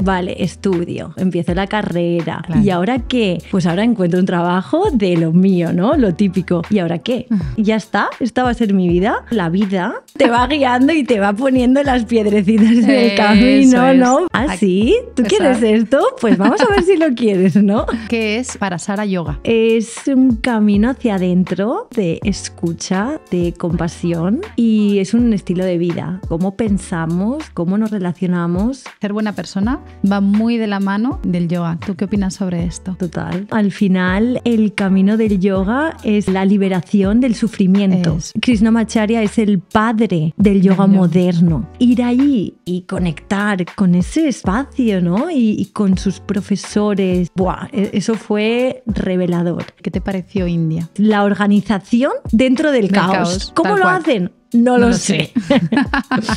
Vale, estudio, empiezo la carrera. Claro. ¿Y ahora qué? Pues ahora encuentro un trabajo de lo mío, ¿no? Lo típico. ¿Y ahora qué? Ya está, esta va a ser mi vida. La vida te va guiando y te va poniendo las piedrecitas en el camino, es. ¿no? ¿Ah, sí? ¿Tú quieres esto? Pues vamos a ver si lo quieres, ¿no? ¿Qué es para Sara yoga? Es un camino hacia adentro de escucha, de compasión y es un estilo de vida. Cómo pensamos, cómo nos relacionamos. Ser buena persona va muy de la mano del yoga. ¿Tú qué opinas sobre esto? Total. Al final, el camino del yoga es la liberación del sufrimiento. Krishnamacharya es el padre del yoga moderno. Ir allí y conectar con ese espacio, ¿no? Y con sus profesores. ¡Buah! Eso fue revelador. ¿Qué te pareció India? La organización dentro del caos. ¿Cómo lo hacen? No lo sé.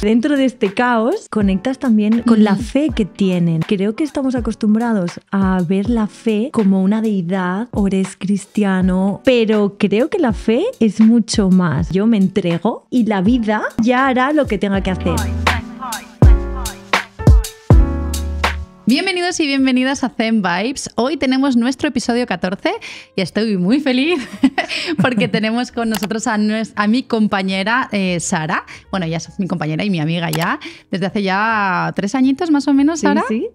Dentro de este caos conectas también con la fe que tienen. Creo que estamos acostumbrados a ver la fe como una deidad, o eres cristiano, pero creo que la fe es mucho más. Yo me entrego y la vida ya hará lo que tenga que hacer. Bienvenidos y bienvenidas a Zen Vibes. Hoy tenemos nuestro episodio 14 y estoy muy feliz porque tenemos con nosotros a mi compañera Sara. Bueno, ella es mi compañera y mi amiga ya desde hace ya 3 añitos más o menos, Sara. Sí.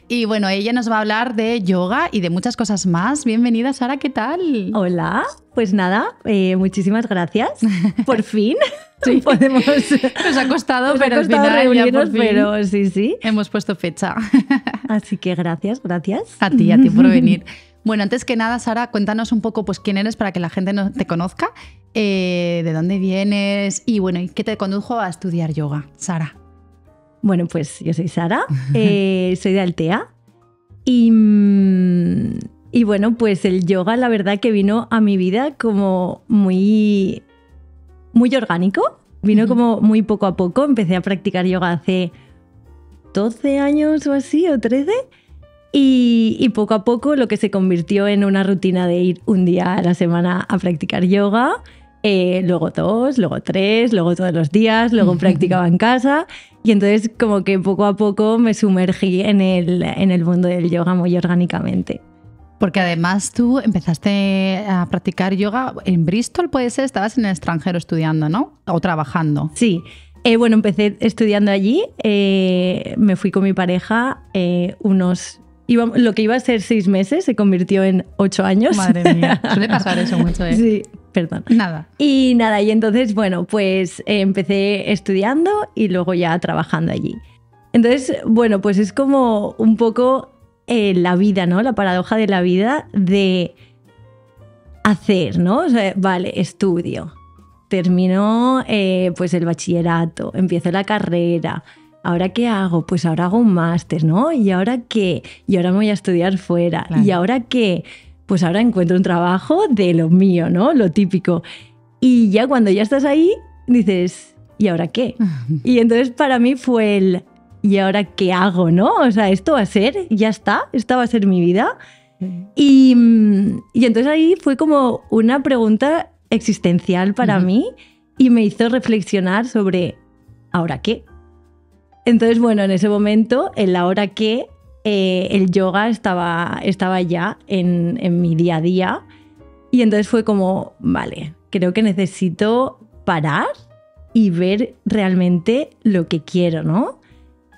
Y bueno, ella nos va a hablar de yoga y de muchas cosas más. Bienvenida, Sara, ¿qué tal? Hola, pues nada, muchísimas gracias. Por fin. Sí, podemos. Nos ha costado, pero al final reunirnos, ya por fin, pero sí. Hemos puesto fecha. Así que gracias. A ti por venir. Bueno, antes que nada, Sara, cuéntanos un poco pues, quién eres para que la gente te conozca, de dónde vienes y bueno, ¿qué te condujo a estudiar yoga, Sara? Bueno, pues yo soy Sara, soy de Altea y bueno, pues el yoga la verdad que vino a mi vida como muy orgánico, vino como muy poco a poco. Empecé a practicar yoga hace 12 años o así, o 13, y poco a poco lo que se convirtió en una rutina de ir un día a la semana a practicar yoga, luego 2, luego 3, luego todos los días, luego practicaba en casa, y entonces como que poco a poco me sumergí en el mundo del yoga muy orgánicamente. Porque además tú empezaste a practicar yoga en Bristol, puede ser, estabas en el extranjero estudiando, ¿no? O trabajando. Sí, bueno, empecé estudiando allí, me fui con mi pareja lo que iba a ser 6 meses se convirtió en 8 años. Madre mía, suele pasar eso mucho, ¿eh? Sí, perdón. Nada. Y entonces, bueno, pues empecé estudiando y luego ya trabajando allí. Entonces, bueno, pues es como un poco la vida, ¿no? La paradoja de la vida de hacer, ¿no? O sea, vale, estudio, termino pues el bachillerato, empiezo la carrera. ¿Ahora qué hago? Pues ahora hago un máster, ¿no? ¿Y ahora qué? Y ahora me voy a estudiar fuera. Claro. ¿Y ahora qué? Pues ahora encuentro un trabajo de lo mío, ¿no? Lo típico. Y ya cuando ya estás ahí, dices, ¿y ahora qué? Y entonces para mí fue ¿y ahora qué hago, no? O sea, esto va a ser, ya está, esta va a ser mi vida. Y entonces ahí fue como una pregunta existencial para mí y me hizo reflexionar sobre ¿ahora qué? Entonces, bueno, en ese momento, el ahora qué, el yoga estaba ya en mi día a día. Y entonces fue como, vale, creo que necesito parar y ver realmente lo que quiero, ¿no?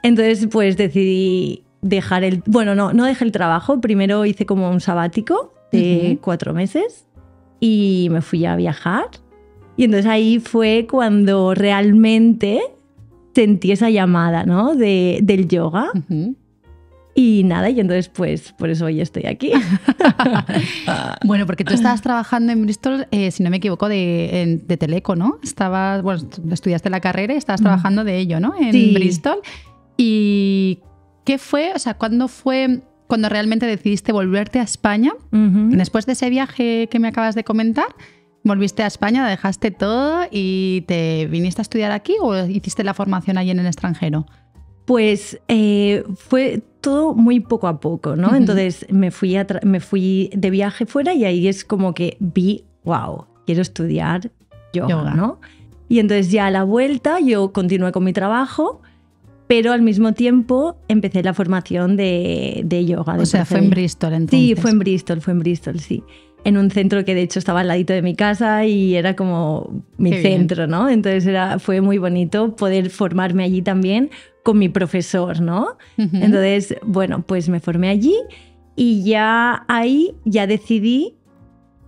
Entonces, pues decidí dejar no dejé el trabajo. Primero hice como un sabático de 4 meses y me fui a viajar. Y entonces ahí fue cuando realmente sentí esa llamada, ¿no? del yoga. Y nada, y entonces pues por eso hoy estoy aquí. Bueno, porque tú estabas trabajando en Bristol, si no me equivoco, de teleco, ¿no? Estudiaste la carrera y estabas trabajando de ello, ¿no? En Bristol. ¿Y qué fue? O sea, ¿cuándo fue cuando realmente decidiste volverte a España? Después de ese viaje que me acabas de comentar, ¿volviste a España, dejaste todo y te viniste a estudiar aquí o hiciste la formación allí en el extranjero? Pues fue todo muy poco a poco, ¿no? Entonces me fui de viaje fuera y ahí es como que vi, wow, quiero estudiar yoga, ¿no? Y entonces ya a la vuelta yo continué con mi trabajo pero al mismo tiempo empecé la formación de yoga. O sea, fue en Bristol entonces. Sí, fue en Bristol, sí. En un centro que de hecho estaba al ladito de mi casa y era como mi centro, ¿no? Entonces fue muy bonito poder formarme allí también con mi profesor, ¿no? Entonces, bueno, pues me formé allí y ya ahí ya decidí,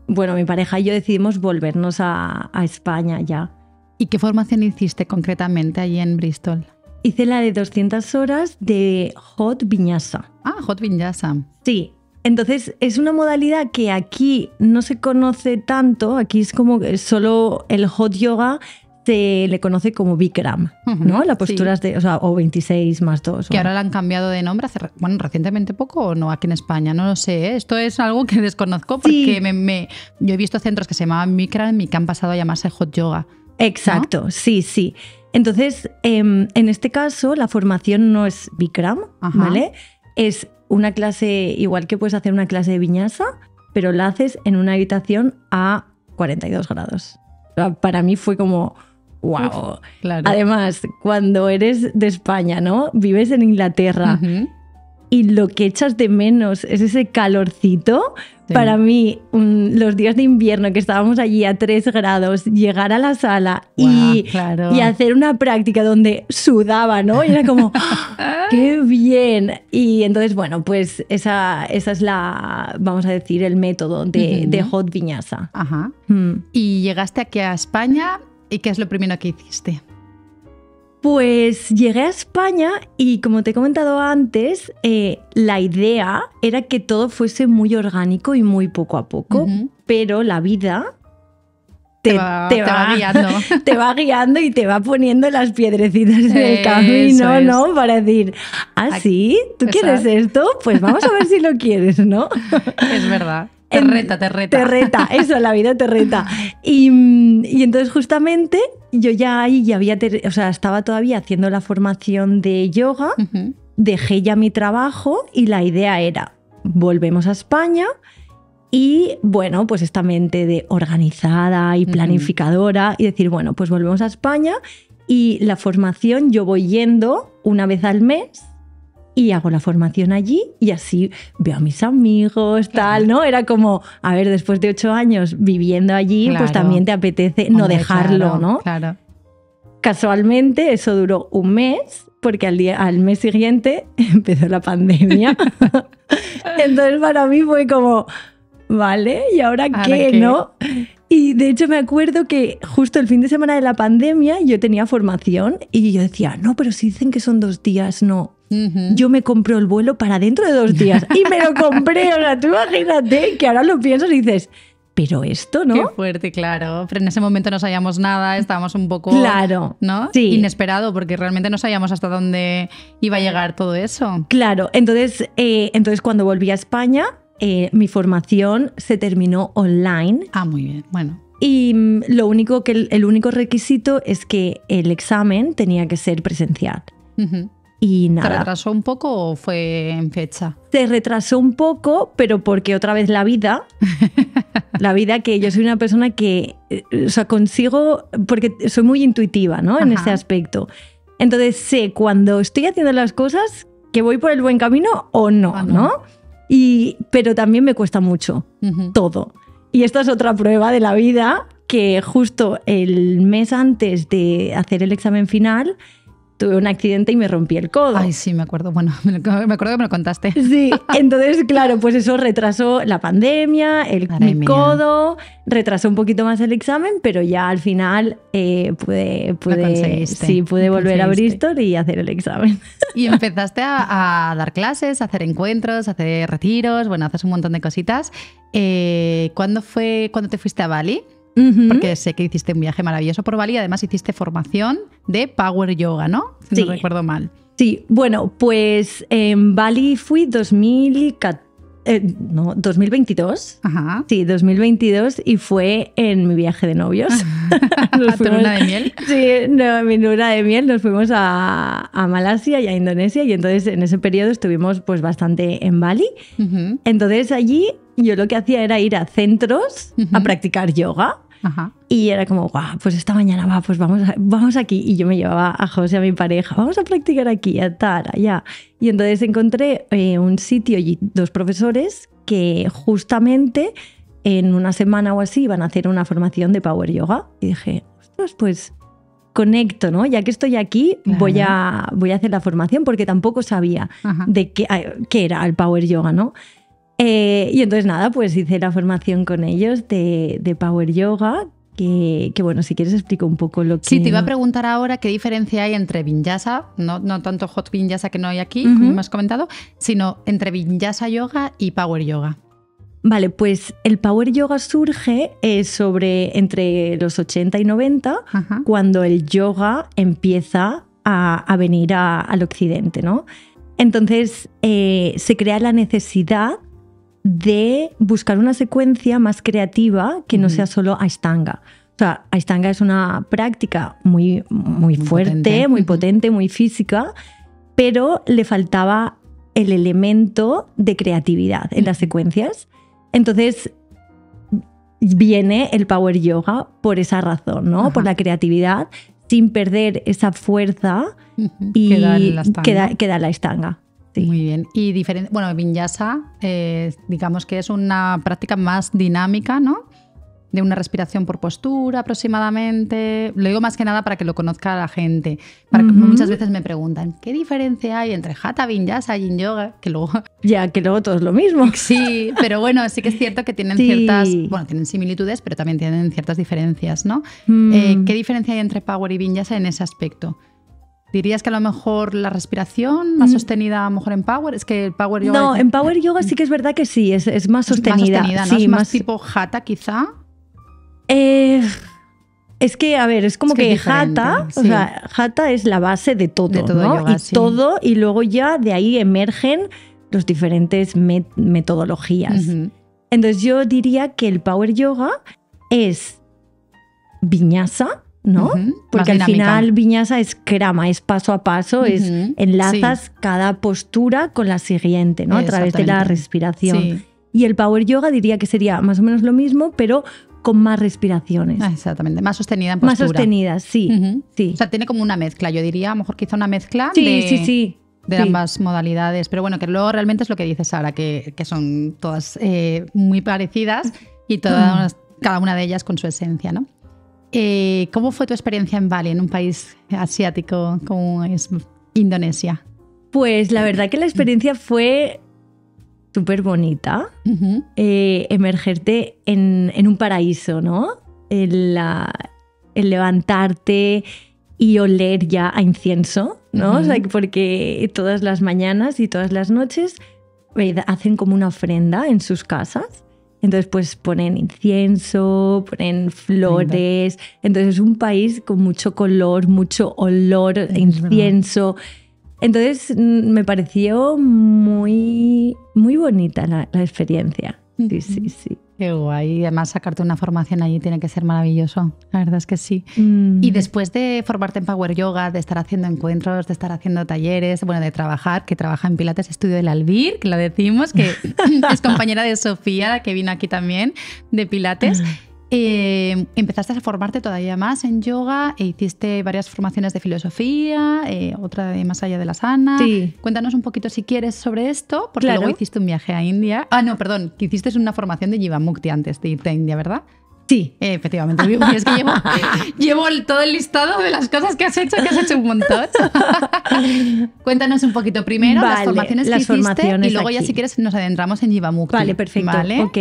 bueno, mi pareja y yo decidimos volvernos a España ya. ¿Y qué formación hiciste concretamente allí en Bristol? Hice la de 200 horas de Hot Vinyasa. Ah, Hot Vinyasa. Sí. Entonces, es una modalidad que aquí no se conoce tanto. Aquí es como que solo el Hot Yoga se le conoce como Bikram, ¿no? La postura sí. o 26 más 2. Que ahora la han cambiado de nombre recientemente poco o no aquí en España, no lo sé. Esto es algo que desconozco porque sí. Yo he visto centros que se llamaban Bikram y que han pasado a llamarse Hot Yoga. Exacto, ¿no? Sí. Entonces, en este caso, la formación no es Bikram, ¿vale? Es una clase, igual que puedes hacer una clase de viñasa, pero la haces en una habitación a 42 grados. Para mí fue como, wow. Uf, claro. Además, cuando eres de España, ¿no? Vives en Inglaterra y lo que echas de menos es ese calorcito. Sí. Para mí, los días de invierno que estábamos allí a 3 grados, llegar a la sala y hacer una práctica donde sudaba, ¿no? Y era como, ¡qué bien! Y entonces, bueno, pues esa es vamos a decir, el método de Hot Vinyasa. Ajá. Y llegaste aquí a España, ¿y qué es lo primero que hiciste? Pues llegué a España y, como te he comentado antes, la idea era que todo fuese muy orgánico y muy poco a poco, pero la vida te va guiando. Te va guiando y te va poniendo las piedrecitas en el camino, ¿no? Para decir, ¿sí? ¿Tú quieres esto? Pues vamos a ver si lo quieres, ¿no? Es verdad. Te reta. Te reta, eso, la vida te reta. Y entonces justamente yo ya ahí estaba todavía haciendo la formación de yoga, dejé ya mi trabajo y la idea era, volvemos a España y bueno, pues esta mente de organizada y planificadora y decir, bueno, pues volvemos a España y la formación yo voy yendo una vez al mes. Y hago la formación allí y así veo a mis amigos, tal, ¿no? Era como, a ver, después de 8 años viviendo allí, pues también te apetece no dejarlo, ¿no? Claro. Casualmente eso duró un mes, porque al mes siguiente empezó la pandemia. Entonces para mí fue como, vale, ¿y ahora qué, no? Y de hecho me acuerdo que justo el fin de semana de la pandemia yo tenía formación y yo decía, no, pero si dicen que son 2 días, no. Yo me compro el vuelo para dentro de 2 días y me lo compré. O sea, tú imagínate que ahora lo piensas y dices, pero esto, ¿no? Qué fuerte, claro. Pero en ese momento no sabíamos nada, estábamos un poco, ¿no? Sí. Inesperado, porque realmente no sabíamos hasta dónde iba a llegar todo eso. Claro, entonces cuando volví a España, mi formación se terminó online. Ah, muy bien, bueno. Y el único requisito es que el examen tenía que ser presencial. Y nada. ¿Se retrasó un poco o fue en fecha? Se retrasó un poco, pero porque otra vez la vida que yo soy una persona que, consigo, porque soy muy intuitiva, ¿no? En ese aspecto. Entonces sé cuando estoy haciendo las cosas que voy por el buen camino o no, ¿no? Pero también me cuesta mucho todo. Y esta es otra prueba de la vida, que justo el mes antes de hacer el examen final tuve un accidente y me rompí el codo. Ay, sí, me acuerdo. Bueno, me acuerdo que me lo contaste. Sí, entonces, claro, pues eso retrasó la pandemia, mi codo, retrasó un poquito más el examen, pero ya al final pude volver a Bristol y hacer el examen. Y empezaste a dar clases, a hacer encuentros, a hacer retiros, bueno, haces un montón de cositas. ¿Cuándo te fuiste a Bali? Porque sé que hiciste un viaje maravilloso por Bali y además hiciste formación de Power Yoga, ¿no? Si no recuerdo mal. Sí, bueno, pues en Bali fui 2022. Ajá. Sí, 2022 y fue en mi viaje de novios. ¿Tu luna de miel? Sí, mi luna de miel. Nos fuimos a Malasia y a Indonesia y entonces en ese periodo estuvimos pues bastante en Bali. Entonces allí yo lo que hacía era ir a centros a practicar yoga. Ajá. Y era como, guau, pues esta mañana pues vamos aquí. Y yo me llevaba a José, a mi pareja, vamos a practicar aquí, a tal, allá. Y entonces encontré un sitio y 2 profesores que justamente en una semana o así iban a hacer una formación de Power Yoga. Y dije, ostras, pues conecto, ¿no? Ya que estoy aquí, claro, voy a hacer la formación porque tampoco sabía de qué era el Power Yoga, ¿no? Y entonces nada, pues hice la formación con ellos de Power Yoga, que bueno, si quieres explico un poco lo que... Sí, te iba a preguntar ahora qué diferencia hay entre Vinyasa, no tanto Hot Vinyasa que no hay aquí, como me has comentado, sino entre Vinyasa Yoga y Power Yoga. Vale, pues el Power Yoga surge entre los 80 y 90, cuando el yoga empieza a venir al occidente, ¿no? Entonces se crea la necesidad de buscar una secuencia más creativa que no sea solo Ashtanga. O sea, Ashtanga es una práctica muy fuerte, muy potente, muy física, pero le faltaba el elemento de creatividad en las secuencias. Entonces viene el Power Yoga por esa razón, ¿no? Por la creatividad, sin perder esa fuerza y queda la Ashtanga. Sí. Muy bien. Y bueno, Vinyasa, digamos que es una práctica más dinámica, ¿no? De una respiración por postura aproximadamente. Lo digo más que nada para que lo conozca la gente. Muchas veces me preguntan, ¿qué diferencia hay entre Hatha, Vinyasa, Yin Yoga? Que luego todo es lo mismo. Sí, pero bueno, sí que es cierto que tienen tienen similitudes, pero también tienen ciertas diferencias, ¿no? ¿Qué diferencia hay entre Power y Vinyasa en ese aspecto? ¿Dirías que a lo mejor la respiración más sostenida a lo mejor en Power? Es que el Power Yoga... No, en Power Yoga sí que es verdad que sí, es más sostenida. ¿No? Sí, ¿Es más tipo Hatha quizá? Es que, a ver, es como que Hatha, sí. O sea, Hatha es la base de todo, ¿no? Yoga, y luego ya de ahí emergen los diferentes metodologías. Entonces yo diría que el Power Yoga es Vinyasa, ¿no? Porque al final Vinyasa es krama, es paso a paso, enlazas cada postura con la siguiente, ¿no? A través de la respiración. Sí. Y el Power Yoga diría que sería más o menos lo mismo, pero con más respiraciones. Exactamente, más sostenida en postura. Más sostenida, sí. Sí. O sea, tiene como una mezcla, yo diría, a lo mejor quizá una mezcla de ambas modalidades. Pero bueno, que luego realmente es lo que dice Sara, que son todas muy parecidas y cada una de ellas con su esencia, ¿no? ¿Cómo fue tu experiencia en Bali, en un país asiático como es Indonesia? Pues la verdad que la experiencia fue súper bonita. Emergerte en un paraíso, ¿no? El levantarte y oler ya a incienso, ¿no? O sea, porque todas las mañanas y todas las noches hacen como una ofrenda en sus casas. Entonces, pues ponen incienso, ponen flores. Entonces, es un país con mucho color, mucho olor, incienso. Entonces, me pareció muy, muy bonita la experiencia. Sí. Qué guay. Además, sacarte una formación allí tiene que ser maravilloso. La verdad es que sí. Y después de formarte en Power Yoga, de estar haciendo encuentros, de estar haciendo talleres, bueno, de trabajar, que trabaja en Pilates Estudio del Albir, que lo decimos, que es compañera de Sofía, que vino aquí también, de Pilates. Empezaste a formarte todavía más en yoga e hiciste varias formaciones de filosofía, otra de más allá de la asana. Sí. Cuéntanos un poquito si quieres sobre esto, porque luego hiciste un viaje a India. Que hiciste una formación de Jivamukti antes de irte a India, ¿verdad? Sí. Efectivamente. Es que llevo todo el listado de las cosas que has hecho un montón. Cuéntanos un poquito primero las formaciones que hiciste y luego ya si quieres nos adentramos en Jivamukti. Vale, perfecto. ¿Vale? Ok.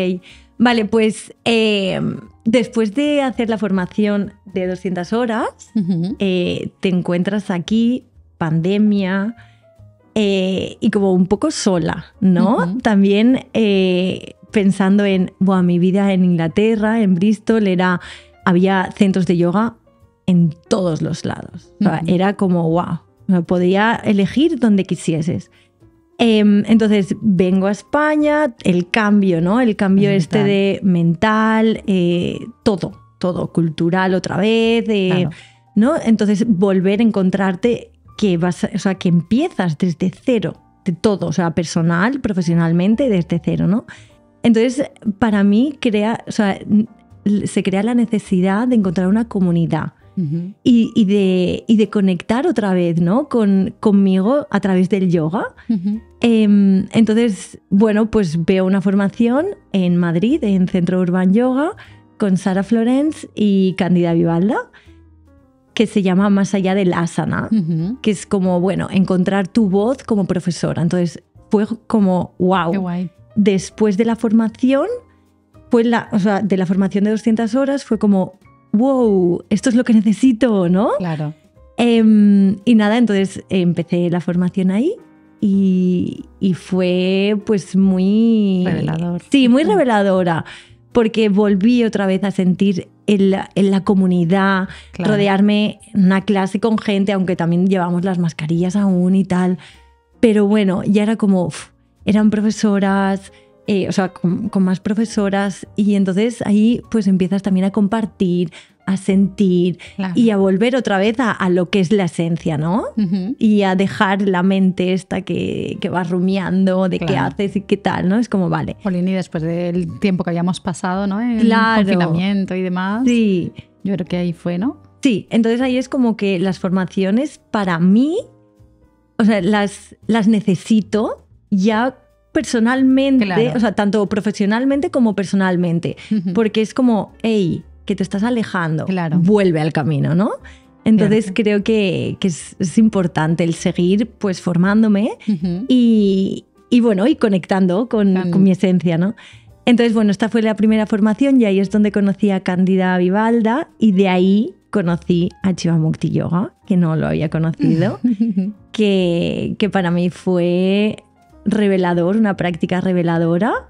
Vale, pues después de hacer la formación de 200 horas, te encuentras aquí, pandemia, y como un poco sola, ¿no? También pensando en mi vida en Inglaterra, en Bristol, había centros de yoga en todos los lados. O sea, era como, wow, podía elegir donde quisieses. Entonces vengo a España, el cambio, ¿no? El cambio de mental, todo, cultural otra vez, claro. ¿No? Entonces volver a encontrarte que que empiezas desde cero, de todo, o sea, personal, profesionalmente, desde cero, ¿no? Entonces, para mí se crea la necesidad de encontrar una comunidad y de conectar otra vez, ¿no? Conmigo a través del yoga. Entonces, bueno, pues veo una formación en Madrid, en Centro Urban Yoga, con Sara Florence y Cándida Vivalda, que se llama Más allá del asana, que es como, bueno, encontrar tu voz como profesora. Entonces fue como, wow. Qué guay. Después de la formación, de la formación de 200 horas, fue como, wow, esto es lo que necesito, ¿no? Claro. Y nada, entonces empecé la formación ahí y fue pues muy... Revelador. Sí, muy reveladora, porque volví otra vez a sentir en la comunidad, Claro. rodearme en una clase con gente, aunque también llevamos las mascarillas aún y tal. Pero bueno, ya era como, eran profesoras, con más profesoras, y entonces ahí pues empiezas también a compartir, a sentir, Claro. y a volver otra vez a lo que es la esencia, ¿no? Y a dejar la mente esta que va rumiando de qué Claro. haces y qué tal, ¿no? Es como, vale. Jolín, y después del tiempo que habíamos pasado, ¿no? El Claro. confinamiento y demás. Sí, Yo creo que ahí fue, ¿no? sí. Entonces ahí es como que las formaciones para mí, o sea, las necesito ya personalmente, Claro. o sea, tanto profesionalmente como personalmente, porque es como, hey, que te estás alejando, Claro. vuelve al camino, ¿no? Entonces Cierto. creo que es importante el seguir pues formándome Ujú. y bueno, y conectando con mi esencia, ¿no? Entonces, bueno, esta fue la primera formación y ahí es donde conocí a Cándida Vivalda y de ahí conocí a Jivamukti Yoga, que no lo había conocido, que para mí fue revelador, una práctica reveladora,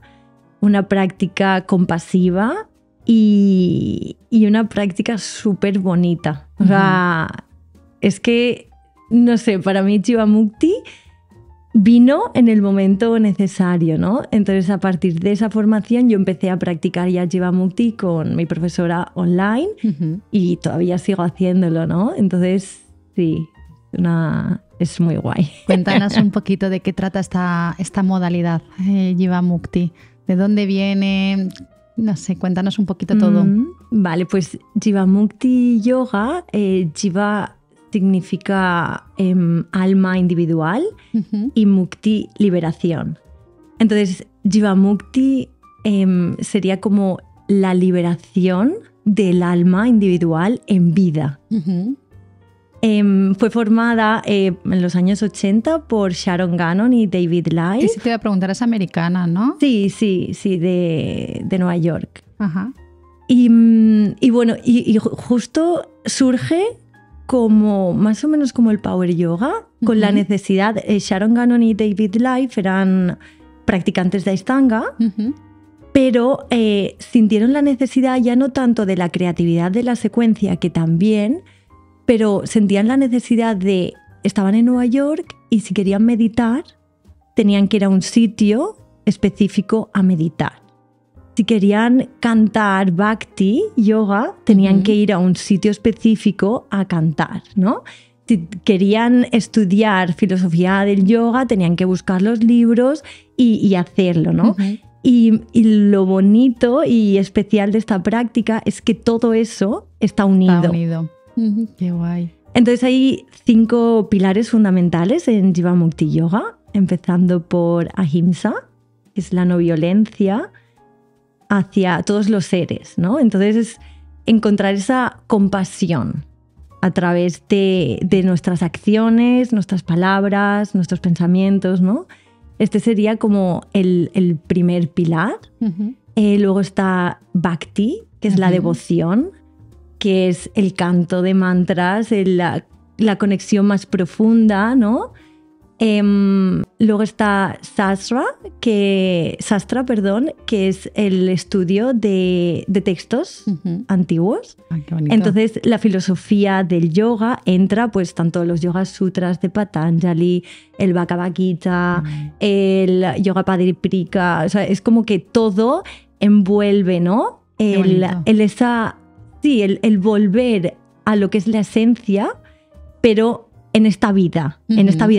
una práctica compasiva y una práctica súper bonita. O sea, es que, no sé, para mí Jivamukti vino en el momento necesario, ¿no? Entonces, a partir de esa formación, yo empecé a practicar ya Jivamukti con mi profesora online y todavía sigo haciéndolo, ¿no? Entonces, sí, es muy guay. Cuéntanos un poquito de qué trata esta modalidad, Jivamukti. ¿De dónde viene? No sé, cuéntanos un poquito todo. Vale, pues Jivamukti Yoga, Jiva significa alma individual y Mukti liberación. Entonces, Jivamukti sería como la liberación del alma individual en vida. Fue formada en los años 80 por Sharon Gannon y David Lai. Sí, te iba a preguntar, es americana, ¿no? Sí, de Nueva York. Ajá. Y bueno, y justo surge como más o menos como el Power Yoga, con la necesidad. Sharon Gannon y David Lai eran practicantes de Ashtanga, pero sintieron la necesidad ya no tanto de la creatividad de la secuencia, que también, pero sentían la necesidad estaban en Nueva York y si querían meditar, tenían que ir a un sitio específico a meditar. Si querían cantar Bhakti Yoga, tenían que ir a un sitio específico a cantar, ¿no? Si querían estudiar filosofía del yoga, tenían que buscar los libros y hacerlo, ¿no? Y lo bonito y especial de esta práctica es que todo eso está unido. Está unido. Qué guay. Entonces hay 5 pilares fundamentales en Jivamukti Yoga, empezando por Ahimsa, que es la no violencia hacia todos los seres, ¿no? Entonces es encontrar esa compasión a través de nuestras acciones, nuestras palabras, nuestros pensamientos, ¿no? Este sería como el primer pilar. Luego está Bhakti, que es la devoción, que es el canto de mantras, la conexión más profunda, ¿no? Luego está Sastra, que es el estudio de textos antiguos. Ay, qué bonito. Entonces, la filosofía del yoga entra, pues, tanto los Yoga Sutras de Patanjali, el Bhagavad Gita, el Yoga Padriprika, o sea, es como que todo envuelve, ¿no? El volver a lo que es la esencia, pero en esta vida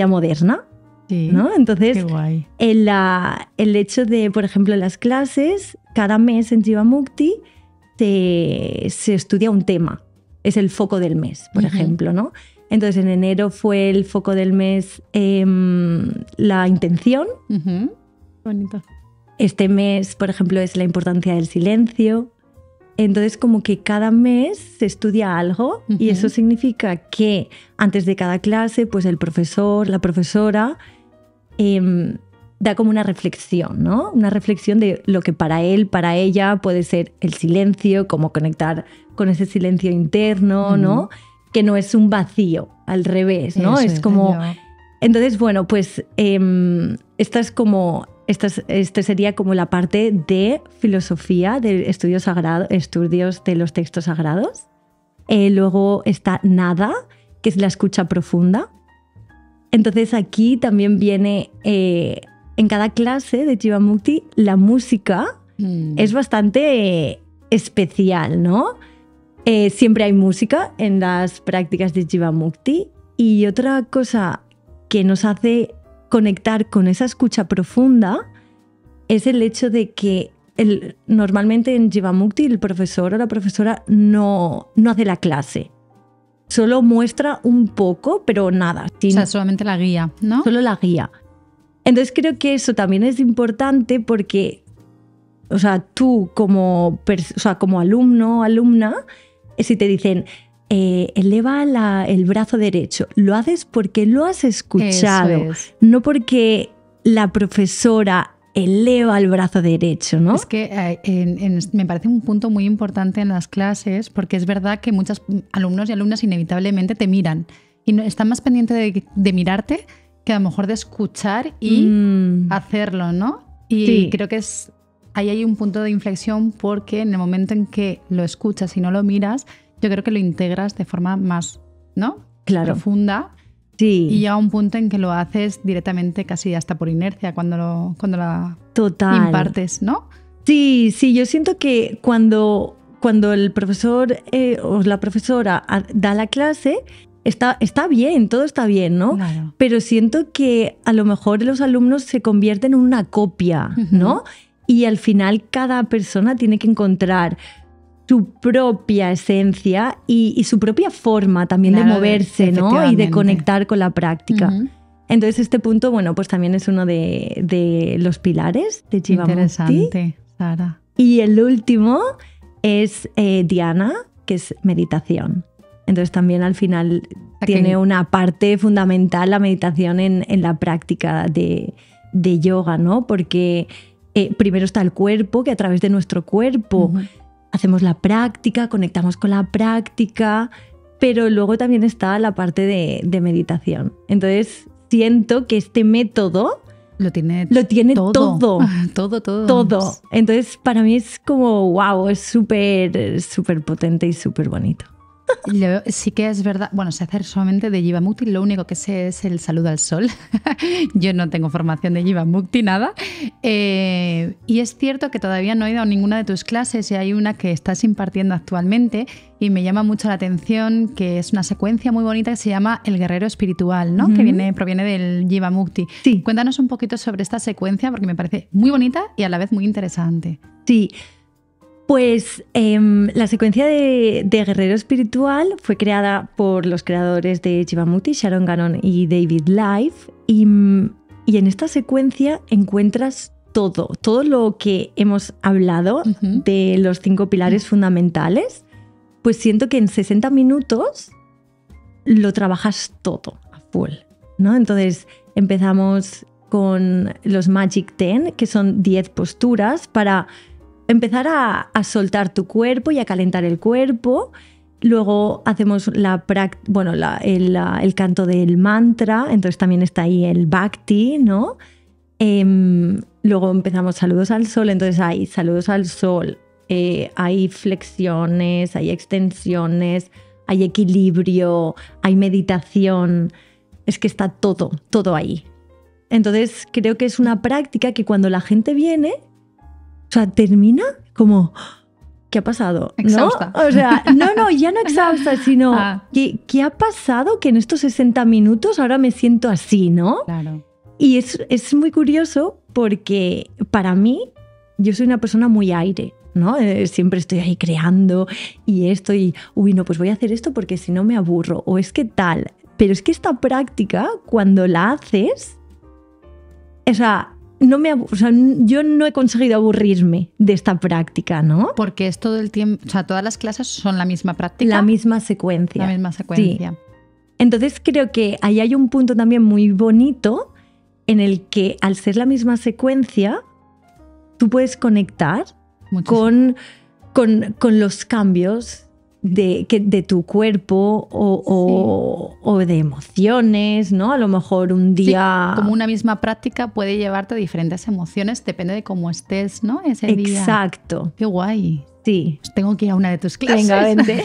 moderna, sí, ¿no? Entonces, qué guay. el hecho de, por ejemplo, las clases, cada mes en Jivamukti se estudia un tema. Es el foco del mes, por ejemplo, ¿no? Entonces, en enero fue el foco del mes la intención. Bonito. Este mes, por ejemplo, es la importancia del silencio. Entonces, como que cada mes se estudia algo y eso significa que antes de cada clase, pues el profesor, la profesora, da como una reflexión, ¿no? Una reflexión de lo que para él, para ella puede ser el silencio, cómo conectar con ese silencio interno, ¿no? Que no es un vacío, al revés, ¿no? Eso es como... yo. Entonces, bueno, pues este sería como la parte de filosofía, de estudios de los textos sagrados. Luego está nada, que es la escucha profunda. Entonces aquí también viene, en cada clase de Jivamukti, la música es bastante especial, ¿no? Siempre hay música en las prácticas de Jivamukti. Y otra cosa que nos hace conectar con esa escucha profunda es el hecho de que normalmente en Jivamukti el profesor o la profesora no hace la clase. Solo muestra un poco, pero nada. O sea, solamente la guía, ¿no? Solo la guía. Entonces creo que eso también es importante porque, o sea, tú como alumno o alumna, si te dicen... eleva el brazo derecho. Lo haces porque lo has escuchado, no porque la profesora eleva el brazo derecho, ¿no? Es que me parece un punto muy importante en las clases porque es verdad que muchos alumnos y alumnas inevitablemente te miran y están más pendientes de mirarte que a lo mejor de escuchar y hacerlo, ¿no? Y creo que ahí hay un punto de inflexión porque en el momento en que lo escuchas y no lo miras, yo creo que lo integras de forma más, ¿no? Claro. Profunda. Sí. Y llega un punto en que lo haces directamente casi hasta por inercia cuando la impartes, ¿no? Sí, yo siento que cuando el profesor o la profesora da la clase, está bien, todo está bien, ¿no? Claro. Pero siento que a lo mejor los alumnos se convierten en una copia, ¿no? Y al final cada persona tiene que encontrar su propia esencia y su propia forma también de moverse, ¿no? Y de conectar con la práctica. Entonces este punto, bueno, pues también es uno de los pilares de Jivamukti. Interesante, Sara. Y el último es Dhyana, que es meditación. Entonces también al final tiene una parte fundamental la meditación en la práctica de yoga, ¿no? Porque primero está el cuerpo, que a través de nuestro cuerpo hacemos la práctica, conectamos con la práctica, pero luego también está la parte de meditación. Entonces siento que este método lo tiene todo. Todo. Entonces para mí es como wow, es súper potente y súper bonito. Sí que es verdad, bueno, sé hacer solamente de Jivamukti, lo único que sé es el saludo al sol. Yo no tengo formación de Jivamukti, nada. Y es cierto que todavía no he ido a ninguna de tus clases y hay una que estás impartiendo actualmente y me llama mucho la atención, que es una secuencia muy bonita que se llama El Guerrero Espiritual, ¿no? Que proviene del Jivamukti. Sí. Cuéntanos un poquito sobre esta secuencia porque me parece muy bonita y a la vez muy interesante. Sí. Pues la secuencia de Guerrero Espiritual fue creada por los creadores de Jivamukti, Sharon Gannon y David Life, y en esta secuencia encuentras todo lo que hemos hablado de los 5 pilares fundamentales. Pues siento que en 60 minutos lo trabajas todo a full, ¿no? Entonces empezamos con los Magic 10, que son 10 posturas para empezar a soltar tu cuerpo y a calentar el cuerpo. Luego hacemos el canto del mantra, entonces también está ahí el bhakti, ¿no? Luego empezamos saludos al sol, entonces hay saludos al sol, hay flexiones, hay extensiones, hay equilibrio, hay meditación. Es que está todo ahí. Entonces creo que es una práctica que cuando la gente viene, o sea, termina como, ¿qué ha pasado? Exhausta. ¿No? O sea, ya no exhausta, sino ¿qué ha pasado que en estos 60 minutos ahora me siento así, ¿no? Claro. Y es muy curioso porque para mí, yo soy una persona muy aire, ¿no? Siempre estoy ahí creando y esto y, uy, no, pues voy a hacer esto porque si no me aburro, o es que tal. Pero es que esta práctica, cuando la haces, o sea, yo no he conseguido aburrirme de esta práctica, ¿no? Porque es todo el tiempo, o sea, todas las clases son la misma práctica. La misma secuencia. La misma secuencia. Sí. Entonces creo que ahí hay un punto también muy bonito en el que al ser la misma secuencia, tú puedes conectar con los cambios de tu cuerpo o de emociones, ¿no? A lo mejor un día... Sí, como una misma práctica puede llevarte a diferentes emociones, depende de cómo estés, ¿no? Ese día. Exacto. Qué guay. Sí. Pues tengo que ir a una de tus clases. Venga, vente.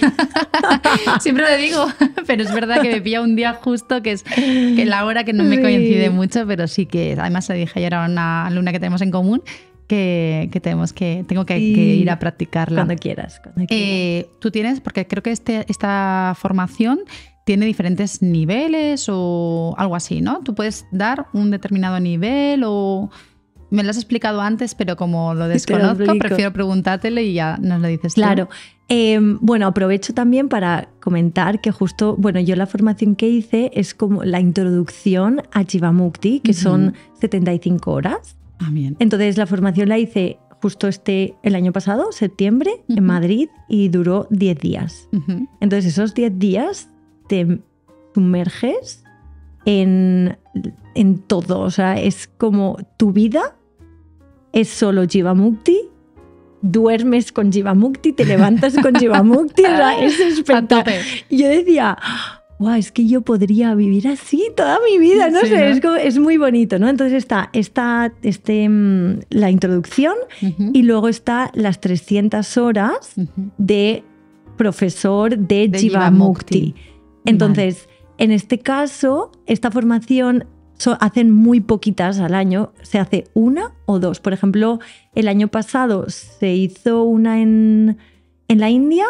Siempre lo digo, pero es verdad que me pilla un día justo que es que la hora que no me coincide mucho, pero sí que además le dije ayer a una alumna que tenemos en común que tengo que ir a practicarla. Cuando quieras. Tú tienes, porque creo que esta formación tiene diferentes niveles o algo así, ¿no? Tú puedes dar un determinado nivel o... Me lo has explicado antes, pero como lo desconozco, prefiero preguntártelo y ya nos lo dices tú. Claro. Bueno, aprovecho también para comentar que justo, bueno, yo la formación que hice es como la introducción a Jivamukti, que son 75 horas. Ah, bien. Entonces la formación la hice justo el año pasado, septiembre, en Madrid, y duró 10 días. Entonces esos 10 días te sumerges en todo. O sea, es como tu vida es solo Jivamukti, duermes con Jivamukti, te levantas con Jivamukti, o sea, es espectacular. Y yo decía, wow, es que yo podría vivir así toda mi vida, no sé, ¿no? Es muy bonito, ¿no? Entonces está la introducción y luego está las 300 horas de profesor de Jivamukti. Entonces, en este caso, esta formación hacen muy poquitas al año, se hace una o dos. Por ejemplo, el año pasado se hizo una en la India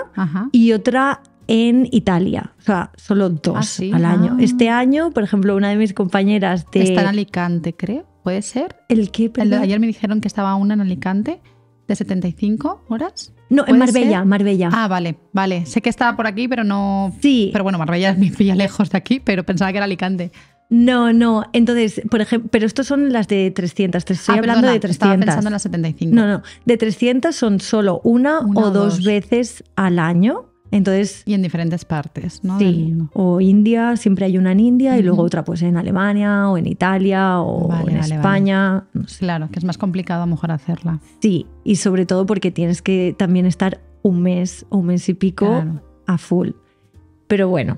y otra en Italia. O sea, solo dos al año. Este año, por ejemplo, una de mis compañeras Está en Alicante, creo. ¿Puede ser? ¿El qué? Ayer me dijeron que estaba una en Alicante de 75 horas. No, en Marbella. Ah, vale. Sé que estaba por aquí, pero no... Sí. Pero bueno, Marbella me pilla lejos de aquí, pero pensaba que era Alicante. No. Entonces, por ejemplo, pero estos son las de 300. Te estoy hablando de 300. Estaba pensando en las 75. No. De 300 son solo una o dos veces al año. Entonces, y en diferentes partes, ¿no? Sí. O India, siempre hay una en India y luego otra pues en Alemania o en Italia o en España. No sé. Claro, que es más complicado a lo mejor hacerla. Sí, y sobre todo porque tienes que también estar un mes o un mes y pico a full. Pero bueno,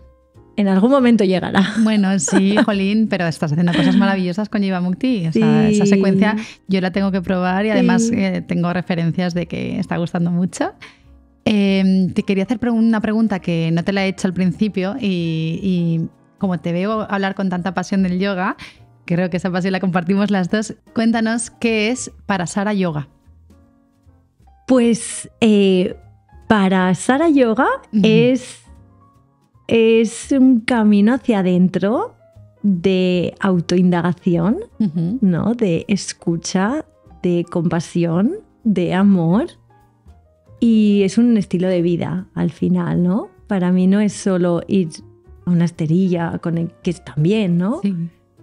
en algún momento llegará. Bueno, sí, jolín, pero estás haciendo cosas maravillosas con Jivamukti. O sea, esa secuencia yo la tengo que probar y además tengo referencias de que está gustando mucho. Te quería hacer una pregunta que no te la he hecho al principio y como te veo hablar con tanta pasión del yoga, creo que esa pasión la compartimos las dos. Cuéntanos qué es Parasara Yoga. Pues Parasara Yoga es un camino hacia adentro de autoindagación, ¿no? De escucha, de compasión, de amor. Y es un estilo de vida al final, ¿no? Para mí no es solo ir a una esterilla, que también, ¿no? Sí.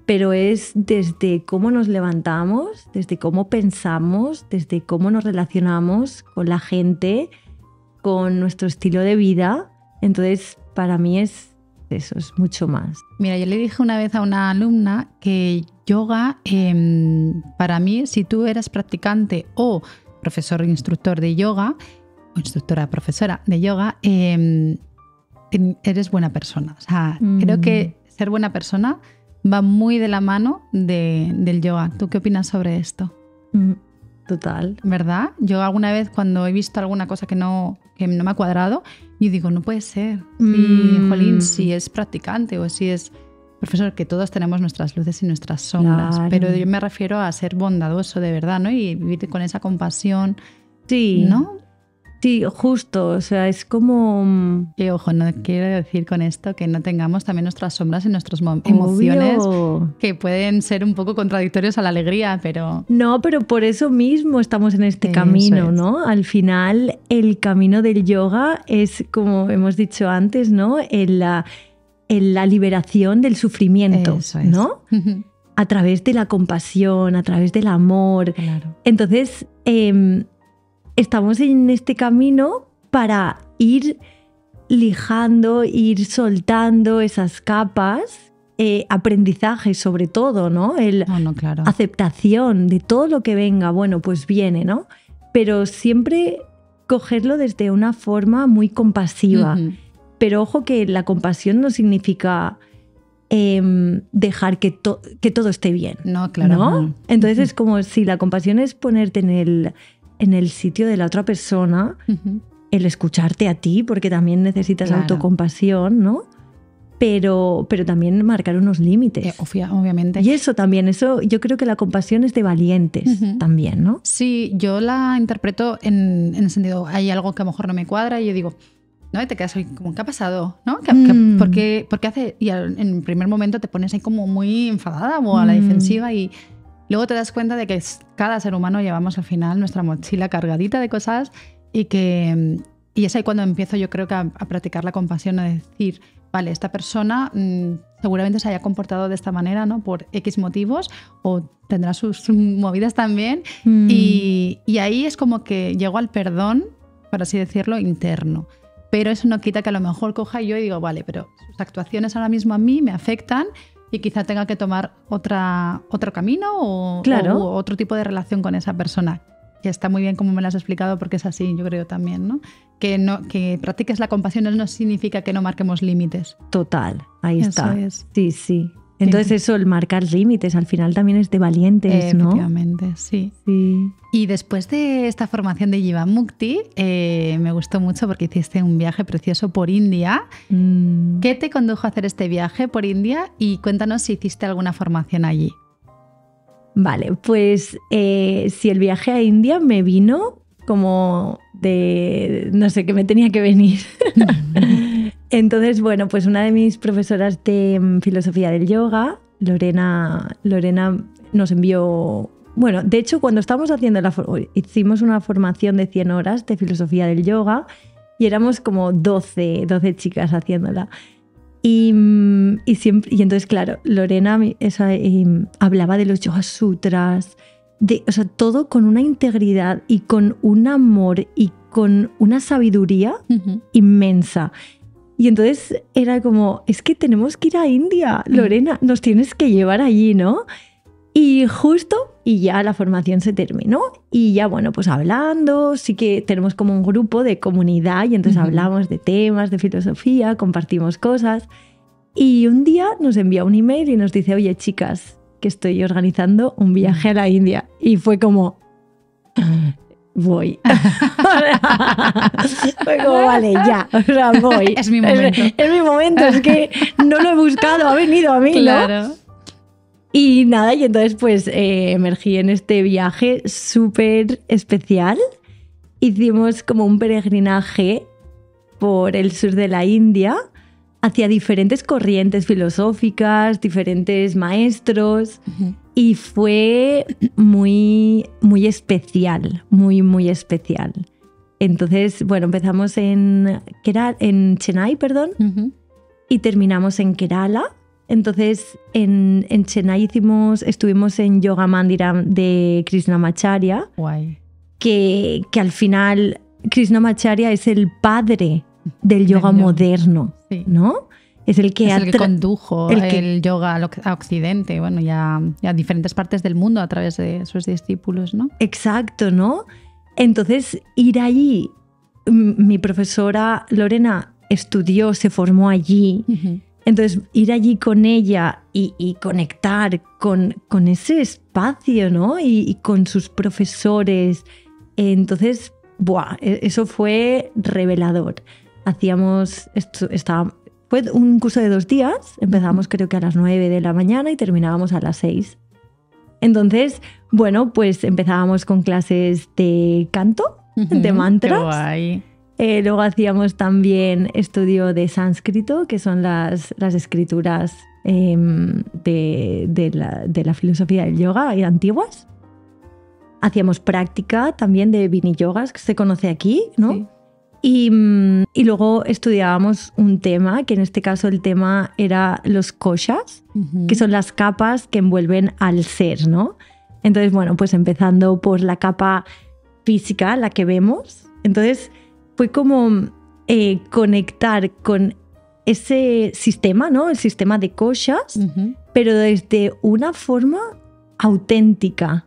Pero es desde cómo nos levantamos, desde cómo pensamos, desde cómo nos relacionamos con la gente, con nuestro estilo de vida. Entonces, para mí es eso, es mucho más. Mira, yo le dije una vez a una alumna que yoga, para mí, si tú eras practicante o profesor o instructor de yoga, o instructora, profesora de yoga, eres buena persona. O sea, creo que ser buena persona va muy de la mano del yoga. ¿Tú qué opinas sobre esto? Total. ¿Verdad? Yo alguna vez cuando he visto alguna cosa que no me ha cuadrado, yo digo, no puede ser. Jolín, si es practicante o si es profesor, que todos tenemos nuestras luces y nuestras sombras. Claro. Pero yo me refiero a ser bondadoso de verdad, ¿no? Y vivir con esa compasión. Sí. ¿No? Sí, justo, o sea, es como... Y ojo, no quiero decir con esto que no tengamos también nuestras sombras y nuestras emociones que pueden ser un poco contradictorios a la alegría, pero... No, pero por eso mismo estamos en este camino, ¿no? Al final, el camino del yoga es, como hemos dicho antes, ¿no? La liberación del sufrimiento, ¿no? A través de la compasión, a través del amor. Claro. Entonces... estamos en este camino para ir lijando, ir soltando esas capas, aprendizaje sobre todo, ¿no? Claro. Aceptación de todo lo que venga, bueno, pues viene, ¿no? Pero siempre cogerlo desde una forma muy compasiva. Pero ojo que la compasión no significa dejar que todo esté bien. No, claro. ¿no? Entonces es como si la compasión es ponerte en el sitio de la otra persona, el escucharte a ti, porque también necesitas autocompasión, ¿no? Pero también marcar unos límites. Obviamente. Y eso también, yo creo que la compasión es de valientes también, ¿no? Sí, yo la interpreto en el sentido, hay algo que a lo mejor no me cuadra y yo digo, ¿no? Y te quedas ahí como, ¿qué ha pasado? ¿No? ¿Por qué hace? Y en el primer momento te pones ahí como muy enfadada o a la defensiva y... Luego te das cuenta de que cada ser humano llevamos al final nuestra mochila cargadita de cosas y es ahí cuando empiezo yo creo que a practicar la compasión, a decir, vale, esta persona seguramente se haya comportado de esta manera, ¿no? Por X motivos o tendrá sus movidas también y ahí es como que llego al perdón, por así decirlo, interno. Pero eso no quita que a lo mejor coja yo y digo, vale, pero sus actuaciones ahora mismo a mí me afectan y quizá tenga que tomar otro camino o otro tipo de relación con esa persona. Que está muy bien como me lo has explicado porque es así, yo creo también, ¿no? Que practiques la compasión no significa que no marquemos límites. Total, ahí está. Es. Sí, sí. Entonces eso, el marcar límites, al final también es de valientes, ¿no? Efectivamente, sí. Y después de esta formación de Jivamukti, me gustó mucho porque hiciste un viaje precioso por India. ¿Qué te condujo a hacer este viaje por India? Y cuéntanos si hiciste alguna formación allí. Vale, pues si el viaje a India me vino como de... no sé, que me tenía que venir. Entonces, bueno, pues una de mis profesoras de filosofía del yoga, Lorena nos envió... Bueno, de hecho, cuando estábamos haciendo hicimos una formación de 100 horas de filosofía del yoga y éramos como 12 chicas haciéndola. Y entonces, claro, Lorena hablaba de los Yoga Sutras, o sea, todo con una integridad y con un amor y con una sabiduría inmensa. Y entonces era como, es que tenemos que ir a India, Lorena, nos tienes que llevar allí, ¿no? Y justo, y ya la formación se terminó y ya, bueno, pues hablando, sí que tenemos como un grupo de comunidad y entonces hablamos de temas, de filosofía, compartimos cosas. Y un día nos envía un email y nos dice, oye, chicas, que estoy organizando un viaje a la India. Y fue como, voy. Fue como, vale, ya, o sea, voy. Es mi momento. Es mi momento, es que no lo he buscado, ha venido a mí, claro. ¿no? Y nada, y entonces pues emergí en este viaje súper especial. Hicimos como un peregrinaje por el sur de la India hacia diferentes corrientes filosóficas, diferentes maestros y fue muy, muy especial, muy, muy especial. Entonces, bueno, empezamos en Chennai, y terminamos en Kerala. Entonces, en Chennai estuvimos en Yoga Mandiram de Krishnamacharya. Guay. Que al final Krishnamacharya es el padre del yoga moderno, sí. ¿no? Es el que condujo el yoga a Occidente, bueno, ya a diferentes partes del mundo a través de sus discípulos, ¿no? Exacto, ¿no? Entonces, ir allí, mi profesora Lorena estudió, se formó allí. Entonces, ir allí con ella y conectar con ese espacio, ¿no? Y con sus profesores. Entonces, eso fue revelador. Fue un curso de 2 días. Empezamos creo que a las 9 de la mañana y terminábamos a las 6. Entonces, bueno, pues empezábamos con clases de canto, de mantras. Qué guay. Luego hacíamos también estudio de sánscrito, que son las escrituras de la filosofía del yoga antiguas. Hacíamos práctica también de Vini Yogas, que se conoce aquí, ¿no? Sí. Y luego estudiábamos un tema, que en este caso el tema era los koshas, que son las capas que envuelven al ser, ¿no? Entonces, bueno, pues empezando por la capa física, la que vemos. Entonces, fue como conectar con ese sistema, ¿no? El sistema de koshas, pero desde una forma auténtica.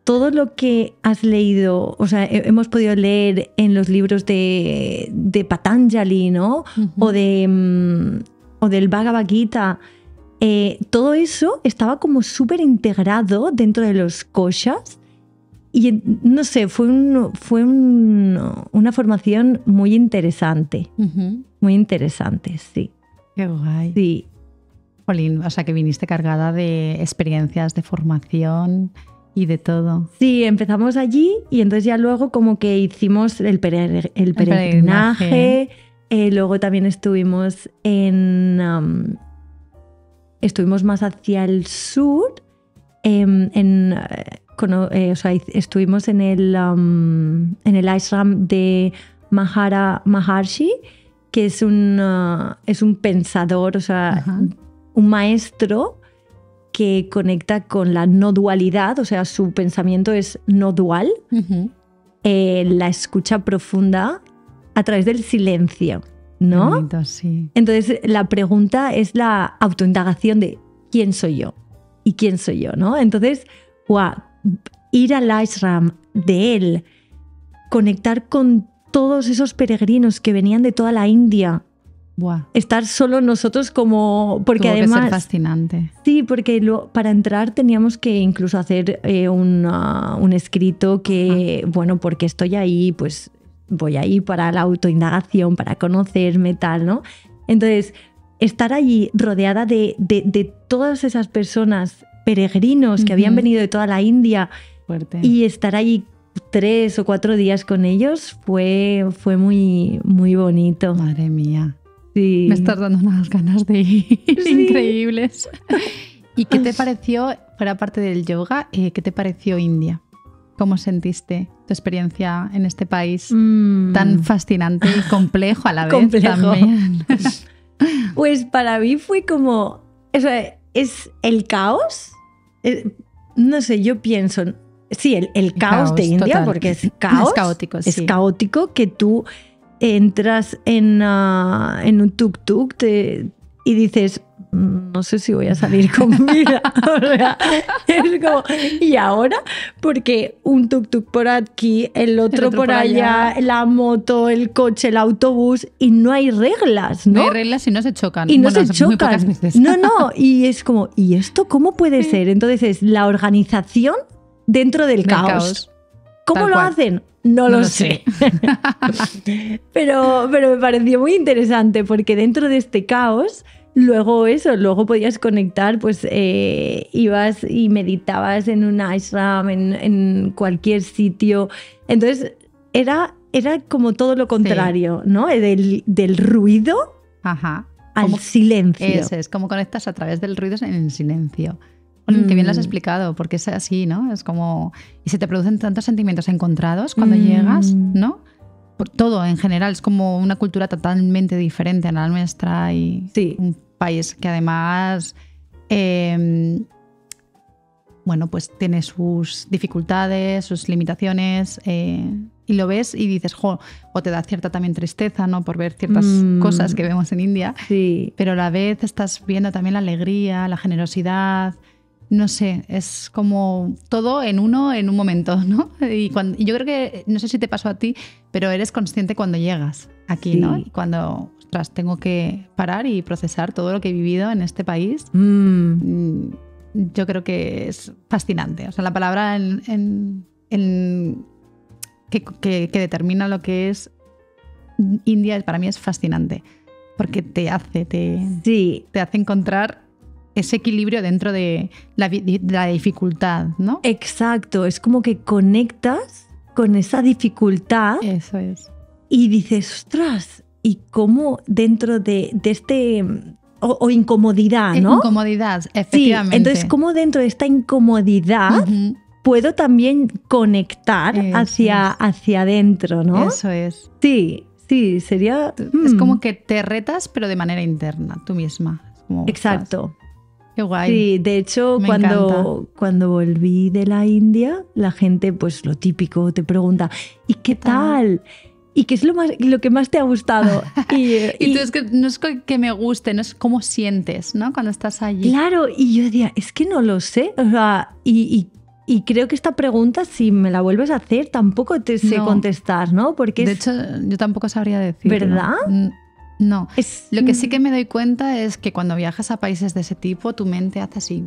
Todo lo que has leído, o sea, hemos podido leer en los libros de Patanjali, ¿no? O del Bhagavad Gita, todo eso estaba como súper integrado dentro de los koshas. Y no sé, fue una formación muy interesante. Muy interesante, sí. Qué guay. Sí. Jolín, o sea que viniste cargada de experiencias, de formación y de todo. Sí, empezamos allí y entonces ya luego como que hicimos el peregrinaje. Luego también estuvimos estuvimos más hacia el sur, estuvimos en el ashram de Maharshi, que es un pensador, o sea, un maestro que conecta con la no dualidad, o sea, su pensamiento es no dual, la escucha profunda a través del silencio, ¿no? Qué bonito, sí. Entonces, la pregunta es la autoindagación de ¿quién soy yo? ¿Y quién soy yo? ¿No? Entonces, ir al ashram de él, conectar con todos esos peregrinos que venían de toda la India, estar solo nosotros como... Porque tuvo además... que ser fascinante. Sí, porque para entrar teníamos que incluso hacer un escrito que, bueno, porque estoy ahí, pues voy ahí para la autoindagación, para conocerme, tal, ¿no? Entonces, estar allí rodeada de todas esas personas, peregrinos que habían venido de toda la India, fuerte, y estar allí 3 o 4 días con ellos fue muy, muy bonito. Madre mía. Sí. Me estás dando unas ganas de ir increíbles. ¿Y qué te pareció, fuera parte del yoga, qué te pareció India? ¿Cómo sentiste tu experiencia en este país tan fascinante y complejo a la vez también? Pues para mí fue como... Eso es el caos. No sé, yo pienso... Sí, el caos de India, total. Porque es caos. Es caótico, sí. Es caótico que tú entras en un tuk-tuk y dices, no sé si voy a salir con vida. O sea, es como, ¿y ahora? Porque un tuk-tuk por aquí, el otro por allá, la moto, el coche, el autobús, y no hay reglas, ¿no? No hay reglas y no se chocan. Y no se chocan. Muy pocas veces. No, y es como, ¿y esto cómo puede ser? Entonces es la organización dentro del caos. ¿Cómo lo hacen? No lo sé. pero me pareció muy interesante porque dentro de este caos, luego podías conectar, pues ibas y meditabas en un ashram, en cualquier sitio. Entonces era como todo lo contrario, sí. ¿No? Del ruido al silencio. Eso es, como conectas a través del ruido en el silencio. Qué bien lo has explicado, porque es así, ¿no? Es como... Y se te producen tantos sentimientos encontrados cuando llegas, ¿no? Por todo en general, es como una cultura totalmente diferente a la nuestra y un país que además, bueno, pues tiene sus dificultades, sus limitaciones, y lo ves y dices, o te da cierta también tristeza, ¿no? Por ver ciertas cosas que vemos en India, pero a la vez estás viendo también la alegría, la generosidad. No sé, es como todo en un momento, ¿no? Y yo creo que, no sé si te pasó a ti, pero eres consciente cuando llegas aquí, ¿no? Y cuando, ostras, tengo que parar y procesar todo lo que he vivido en este país. Yo creo que es fascinante. O sea, la palabra que determina lo que es India para mí es fascinante, porque te hace encontrar ese equilibrio dentro de la dificultad, ¿no? Exacto, es como que conectas con esa dificultad. Eso es. Y dices, ostras, ¿y cómo dentro de este... o incomodidad, ¿no? Incomodidad, efectivamente. Sí, entonces, ¿cómo dentro de esta incomodidad puedo también conectar hacia adentro, ¿no? Eso es. Sí, sería... Es como que te retas, pero de manera interna, tú misma. Exacto. Qué guay. Sí, de hecho, cuando volví de la India, la gente, pues lo típico, te pregunta, ¿y qué tal? ¿Y qué es lo que más te ha gustado? Y tú, es que no es que me guste, no es cómo sientes, ¿no? Cuando estás allí. Claro, y yo decía, es que no lo sé. O sea, y creo que esta pregunta, si me la vuelves a hacer, tampoco te sé contestar, ¿no? Porque de hecho, yo tampoco sabría decir. ¿Verdad? No. Lo que sí que me doy cuenta es que cuando viajas a países de ese tipo, tu mente hace así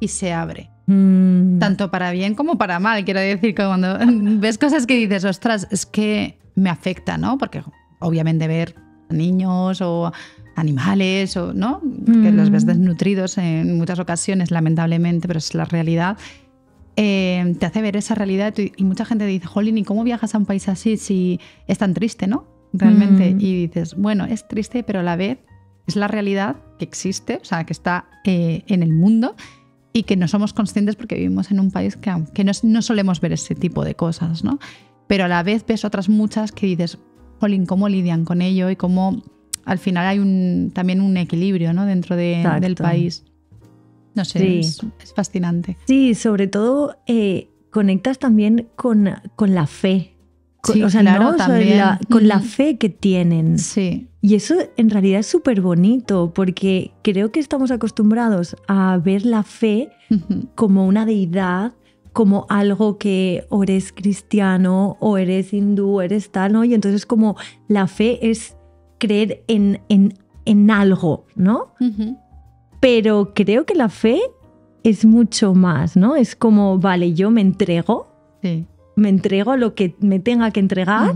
y se abre. Tanto para bien como para mal. Quiero decir que cuando ves cosas que dices, ostras, es que me afecta, ¿no? Porque obviamente ver niños o animales, o, ¿no? Que los ves desnutridos en muchas ocasiones, lamentablemente, pero es la realidad. Te hace ver esa realidad y mucha gente dice, jolín, ¿y cómo viajas a un país así si es tan triste, ¿no? Realmente. Y dices, bueno, es triste, pero a la vez es la realidad que existe, o sea, que está en el mundo y que no somos conscientes porque vivimos en un país que no solemos ver ese tipo de cosas, ¿no? Pero a la vez ves otras muchas que dices, jolín, ¿cómo lidian con ello? Y cómo al final hay también un equilibrio, ¿no? Dentro del país. No sé, sí. Es fascinante. Sí, sobre todo conectas también con la fe. Sí, o sea, claro, ¿no? también. Con la fe que tienen. Sí. Y eso en realidad es súper bonito porque creo que estamos acostumbrados a ver la fe como una deidad, como algo que o eres cristiano o eres hindú, eres tal, ¿no? Y entonces como la fe es creer en algo, ¿no? Pero creo que la fe es mucho más, ¿no? Es como, vale, yo me entrego. Sí. Me entrego a lo que me tenga que entregar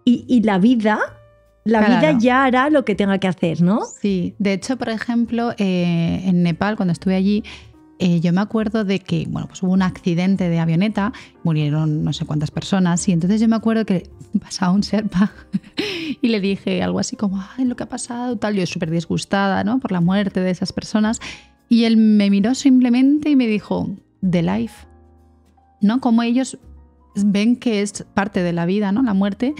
y la vida ya hará lo que tenga que hacer, ¿no? Sí, de hecho, por ejemplo, en Nepal, cuando estuve allí, yo me acuerdo de que, bueno, pues hubo un accidente de avioneta, murieron no sé cuántas personas, y entonces yo me acuerdo que pasaba un Sherpa y le dije algo así como, ay, lo que ha pasado, tal, yo súper disgustada, ¿no? Por la muerte de esas personas, y él me miró simplemente y me dijo, the life, ¿no? Como ellos ven que es parte de la vida, ¿no? La muerte,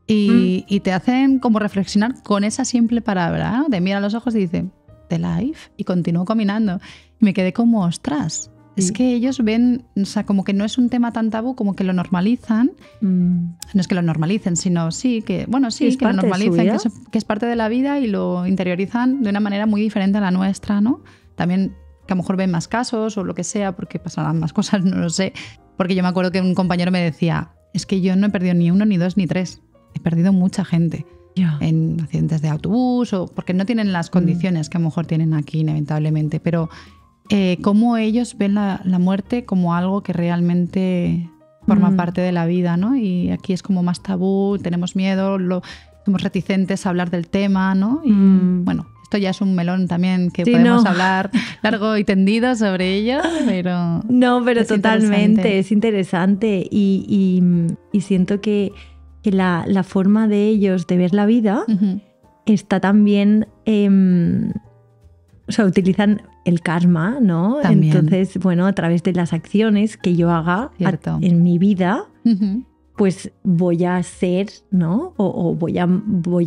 y te hacen como reflexionar con esa simple palabra, ¿no? Te mira a los ojos y dice, the life, y continúo caminando. Y me quedé como, ostras, es que ellos ven, o sea, como que no es un tema tan tabú, como que lo normalizan. No es que lo normalicen, sino que lo normalicen, que es parte de la vida y lo interiorizan de una manera muy diferente a la nuestra, ¿no? También que a lo mejor ven más casos o lo que sea, porque pasarán más cosas, no lo sé. Porque yo me acuerdo que un compañero me decía, es que yo no he perdido ni 1, ni 2, ni 3. He perdido mucha gente en accidentes de autobús o porque no tienen las condiciones que a lo mejor tienen aquí inevitablemente. Pero cómo ellos ven la muerte como algo que realmente forma parte de la vida, ¿no? Y aquí es como más tabú, tenemos miedo, somos reticentes a hablar del tema, ¿no? Y bueno, esto ya es un melón también que podemos hablar largo y tendido sobre ello, pero... No, pero totalmente, es interesante y siento que la forma de ellos de ver la vida está también... o sea, utilizan el karma, ¿no? También. Entonces, bueno, a través de las acciones que yo haga en mi vida... pues voy a ser, ¿no? O voy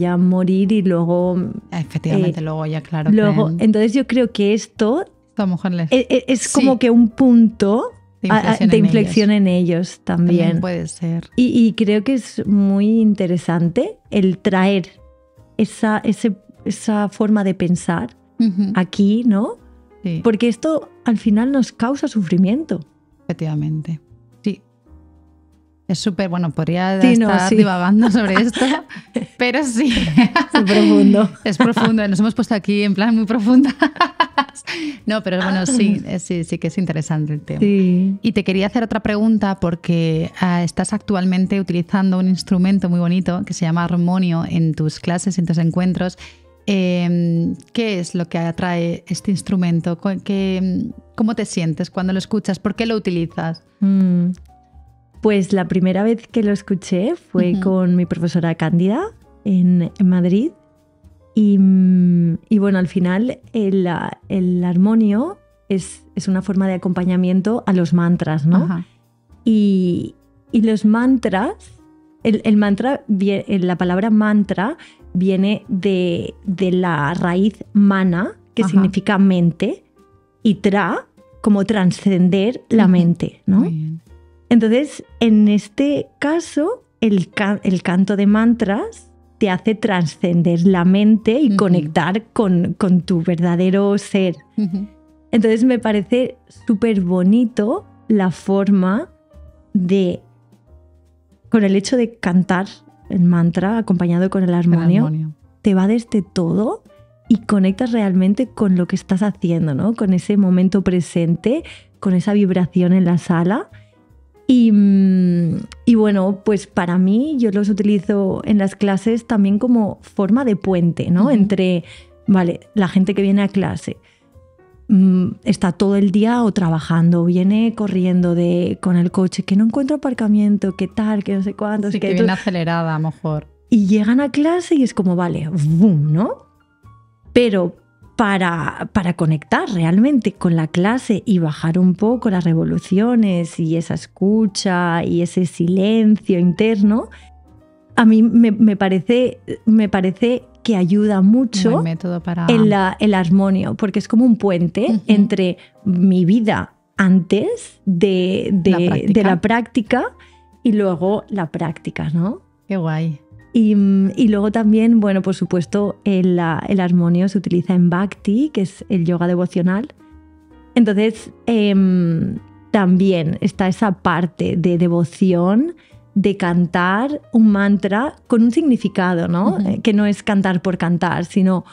a morir y luego... Efectivamente, luego ya, claro. Entonces yo creo que esto a lo mejor es como que un punto de inflexión en ellos también. También puede ser. Y creo que es muy interesante el traer esa forma de pensar aquí, ¿no? Sí. Porque esto al final nos causa sufrimiento. Efectivamente. Es súper, bueno, podría estar divagando sobre esto, pero sí. Es profundo. Es profundo, nos hemos puesto aquí en plan muy profundas. No, pero bueno, sí que es interesante el tema. Sí. Y te quería hacer otra pregunta porque estás actualmente utilizando un instrumento muy bonito que se llama armonio en tus clases, en tus encuentros. ¿Qué es lo que atrae este instrumento? ¿Cómo te sientes cuando lo escuchas? ¿Por qué lo utilizas? Pues la primera vez que lo escuché fue con mi profesora Cándida en Madrid. Y bueno, al final el armonio es una forma de acompañamiento a los mantras, ¿no? Ajá. Y los mantras, el mantra, la palabra mantra viene de la raíz mana, que significa mente, y tra, como trascender la mente, ¿no? Muy bien. Entonces, en este caso, el canto de mantras te hace trascender la mente y conectar con tu verdadero ser. Entonces me parece súper bonito la forma de, con el hecho de cantar el mantra acompañado con el armonio, te va desde todo y conectas realmente con lo que estás haciendo, ¿no? Con ese momento presente, con esa vibración en la sala. Y bueno, pues para mí yo los utilizo en las clases también como forma de puente, ¿no? Entre, vale, la gente que viene a clase está todo el día o trabajando, viene corriendo con el coche, que no encuentro aparcamiento, que tal, que no sé cuánto. Sí, que viene acelerada a lo mejor. Y llegan a clase y es como, vale, boom, ¿no? Pero para conectar realmente con la clase y bajar un poco las revoluciones y esa escucha y ese silencio interno, a mí me parece que ayuda mucho buen método para... el armonio, porque es como un puente entre mi vida antes de la práctica y luego la práctica, ¿no? Qué guay. Y luego también, bueno, por supuesto, el armonio se utiliza en Bhakti, que es el yoga devocional. Entonces, también está esa parte de devoción, de cantar un mantra con un significado, ¿no? Que no es cantar por cantar, sino,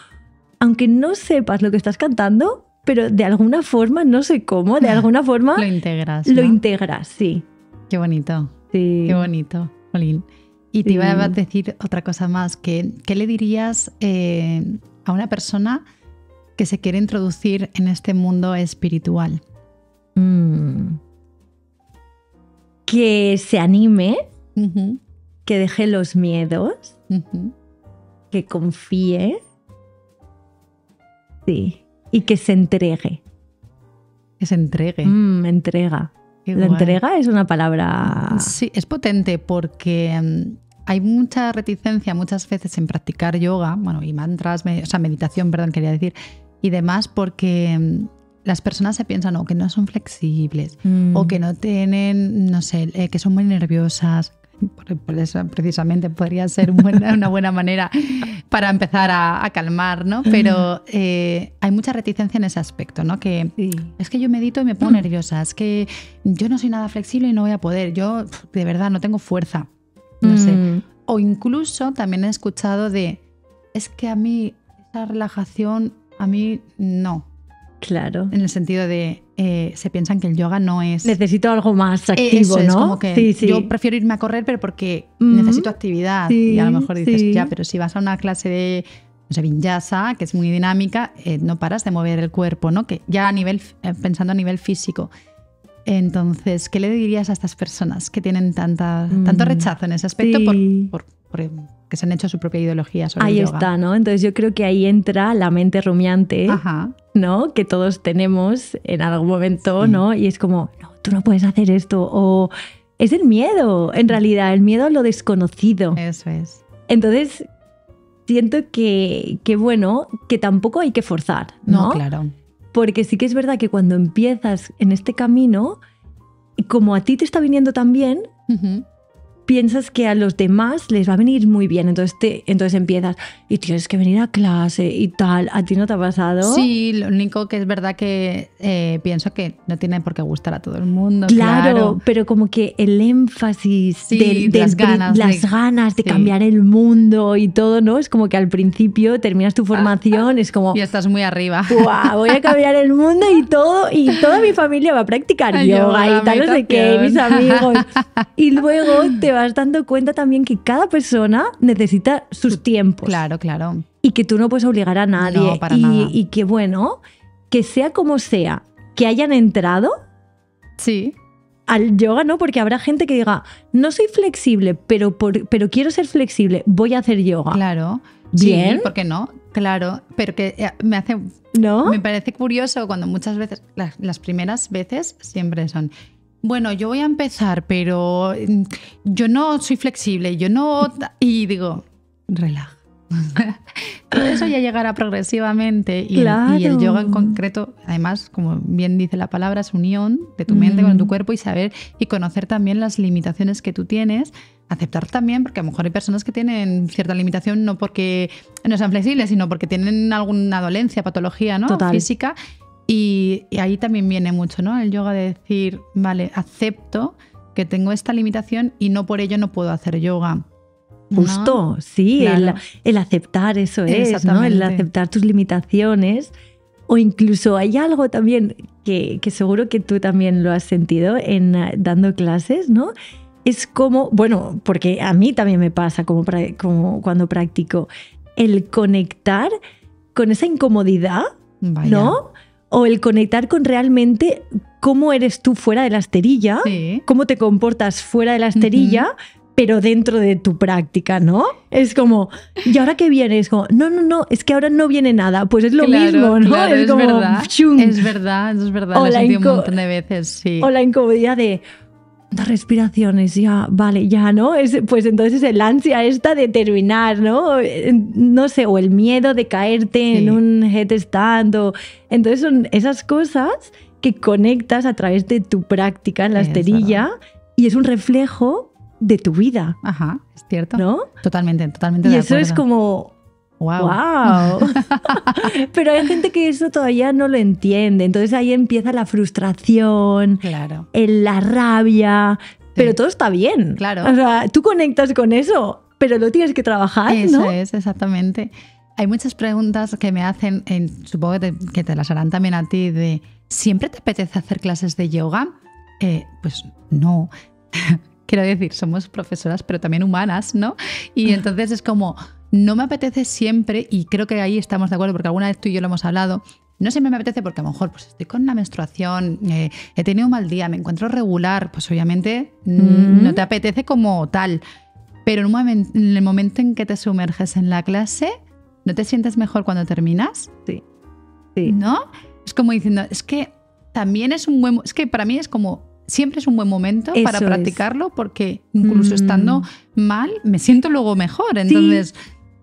aunque no sepas lo que estás cantando, pero de alguna forma, no sé cómo, de alguna forma... Lo integras, Lo ¿no? integras, sí. Qué bonito. Sí. Qué bonito, Jolín. Y te iba a decir otra cosa más, ¿qué le dirías a una persona que se quiere introducir en este mundo espiritual? Que se anime, que deje los miedos, que confíe, sí, y que se entregue. Que se entregue. Entrega. Qué La guay. entrega es una palabra... Sí, es potente porque hay mucha reticencia muchas veces en practicar yoga, bueno, y mantras, o sea, meditación, perdón, quería decir, y demás, porque las personas se piensan o que no son flexibles o que no tienen, no sé, que son muy nerviosas. Por eso precisamente podría ser una buena manera para empezar a calmar, ¿no? Pero hay mucha reticencia en ese aspecto, ¿no? Que es que yo medito y me pongo nerviosa, es que yo no soy nada flexible y no voy a poder, yo de verdad no tengo fuerza, no sé. O incluso también he escuchado es que a mí esa relajación, a mí no. Claro. En el sentido de se piensan que el yoga no es... Necesito algo más activo, eso, ¿no? Es como que sí. yo prefiero irme a correr, pero porque necesito actividad. Y a lo mejor dices, ya, pero si vas a una clase de, no sé, vinyasa, que es muy dinámica, no paras de mover el cuerpo, ¿no? Que ya pensando a nivel físico. Entonces, ¿qué le dirías a estas personas que tienen tanto rechazo en ese aspecto por que se han hecho su propia ideología sobre el yoga? Ahí está, ¿no? Entonces yo creo que ahí entra la mente rumiante, ¿no? Que todos tenemos en algún momento, ¿no? Y es como, no, tú no puedes hacer esto. O es el miedo, en realidad, el miedo a lo desconocido. Eso es. Entonces, siento que bueno, que tampoco hay que forzar, ¿no? No, claro. Porque sí que es verdad que cuando empiezas en este camino, como a ti te está viniendo tan bien, piensas que a los demás les va a venir muy bien. Entonces empiezas y tienes que venir a clase y tal. ¿A ti no te ha pasado? Sí, lo único que es verdad que pienso que no tiene por qué gustar a todo el mundo. Claro. Pero como que el énfasis las ganas de cambiar el mundo y todo, ¿no? Es como que al principio terminas tu formación, es como... Y estás muy arriba. ¡Guau! Voy a cambiar el mundo y toda mi familia va a practicar yoga y tal, no sé qué, mis amigos. Y luego te vas dando cuenta también que cada persona necesita sus tiempos. Claro, claro. Y que tú no puedes obligar a nadie. No, para nada. Y que bueno, que sea como sea, que hayan entrado, sí, al yoga, ¿no? Porque habrá gente que diga, no soy flexible, pero quiero ser flexible, voy a hacer yoga. Claro. Bien. Sí, ¿por qué no? Claro, pero que me parece curioso cuando muchas veces, las primeras veces siempre son, bueno, yo voy a empezar, pero yo no soy flexible, yo no... Y digo, relaja. Todo eso ya llegará progresivamente y, claro. y el yoga en concreto, además, como bien dice la palabra, es unión de tu mente con tu cuerpo y saber y conocer también las limitaciones que tú tienes, aceptar también, porque a lo mejor hay personas que tienen cierta limitación no porque no sean flexibles, sino porque tienen alguna dolencia, patología, ¿no? Total. Física. Y ahí también viene mucho, ¿no? El yoga de decir, vale, acepto que tengo esta limitación y no por ello no puedo hacer yoga. Justo, ¿no? Sí, claro. el aceptar eso es, ¿no? El aceptar tus limitaciones. O incluso hay algo también que seguro que tú también lo has sentido en dando clases, ¿no? Es como, bueno, porque a mí también me pasa como cuando practico, el conectar con esa incomodidad, vaya, ¿no? O el conectar con realmente cómo eres tú fuera de la esterilla, sí, cómo te comportas fuera de la esterilla, pero dentro de tu práctica, ¿no? Es como, ¿y ahora qué viene? Es como, no, es que ahora no viene nada. Pues es lo mismo, ¿no? Claro, es como, verdad. ¡shum! Es verdad. Lo he sentido un montón de veces, sí. O la incomodidad de las respiraciones, ya, vale, ya, ¿no? Pues entonces el ansia esta de terminar, ¿no? No sé, o el miedo de caerte en un headstand. Entonces son esas cosas que conectas a través de tu práctica en la esterilla y es un reflejo de tu vida. Ajá, es cierto. ¿No? Totalmente y de eso acuerdo. es como... ¡Wow! Pero hay gente que eso todavía no lo entiende. Entonces ahí empieza la frustración, claro, la rabia, pero todo está bien. Claro. O sea, tú conectas con eso, pero lo tienes que trabajar, eso, ¿no? Es, exactamente. Hay muchas preguntas que me hacen, supongo que te las harán también a ti, de ¿siempre te apetece hacer clases de yoga? Pues no. Quiero decir, somos profesoras, pero también humanas, ¿no? Y entonces es como, no me apetece siempre, y creo que ahí estamos de acuerdo, porque alguna vez tú y yo lo hemos hablado, no siempre me apetece porque a lo mejor pues estoy con la menstruación, he tenido un mal día, me encuentro regular, pues obviamente no te apetece como tal. Pero en el momento en que te sumerges en la clase, ¿no te sientes mejor cuando terminas? Sí. ¿No? Es como diciendo, es que también es un buen... Es que para mí es como... Siempre es un buen momento para practicarlo porque incluso estando mal me siento luego mejor. Entonces,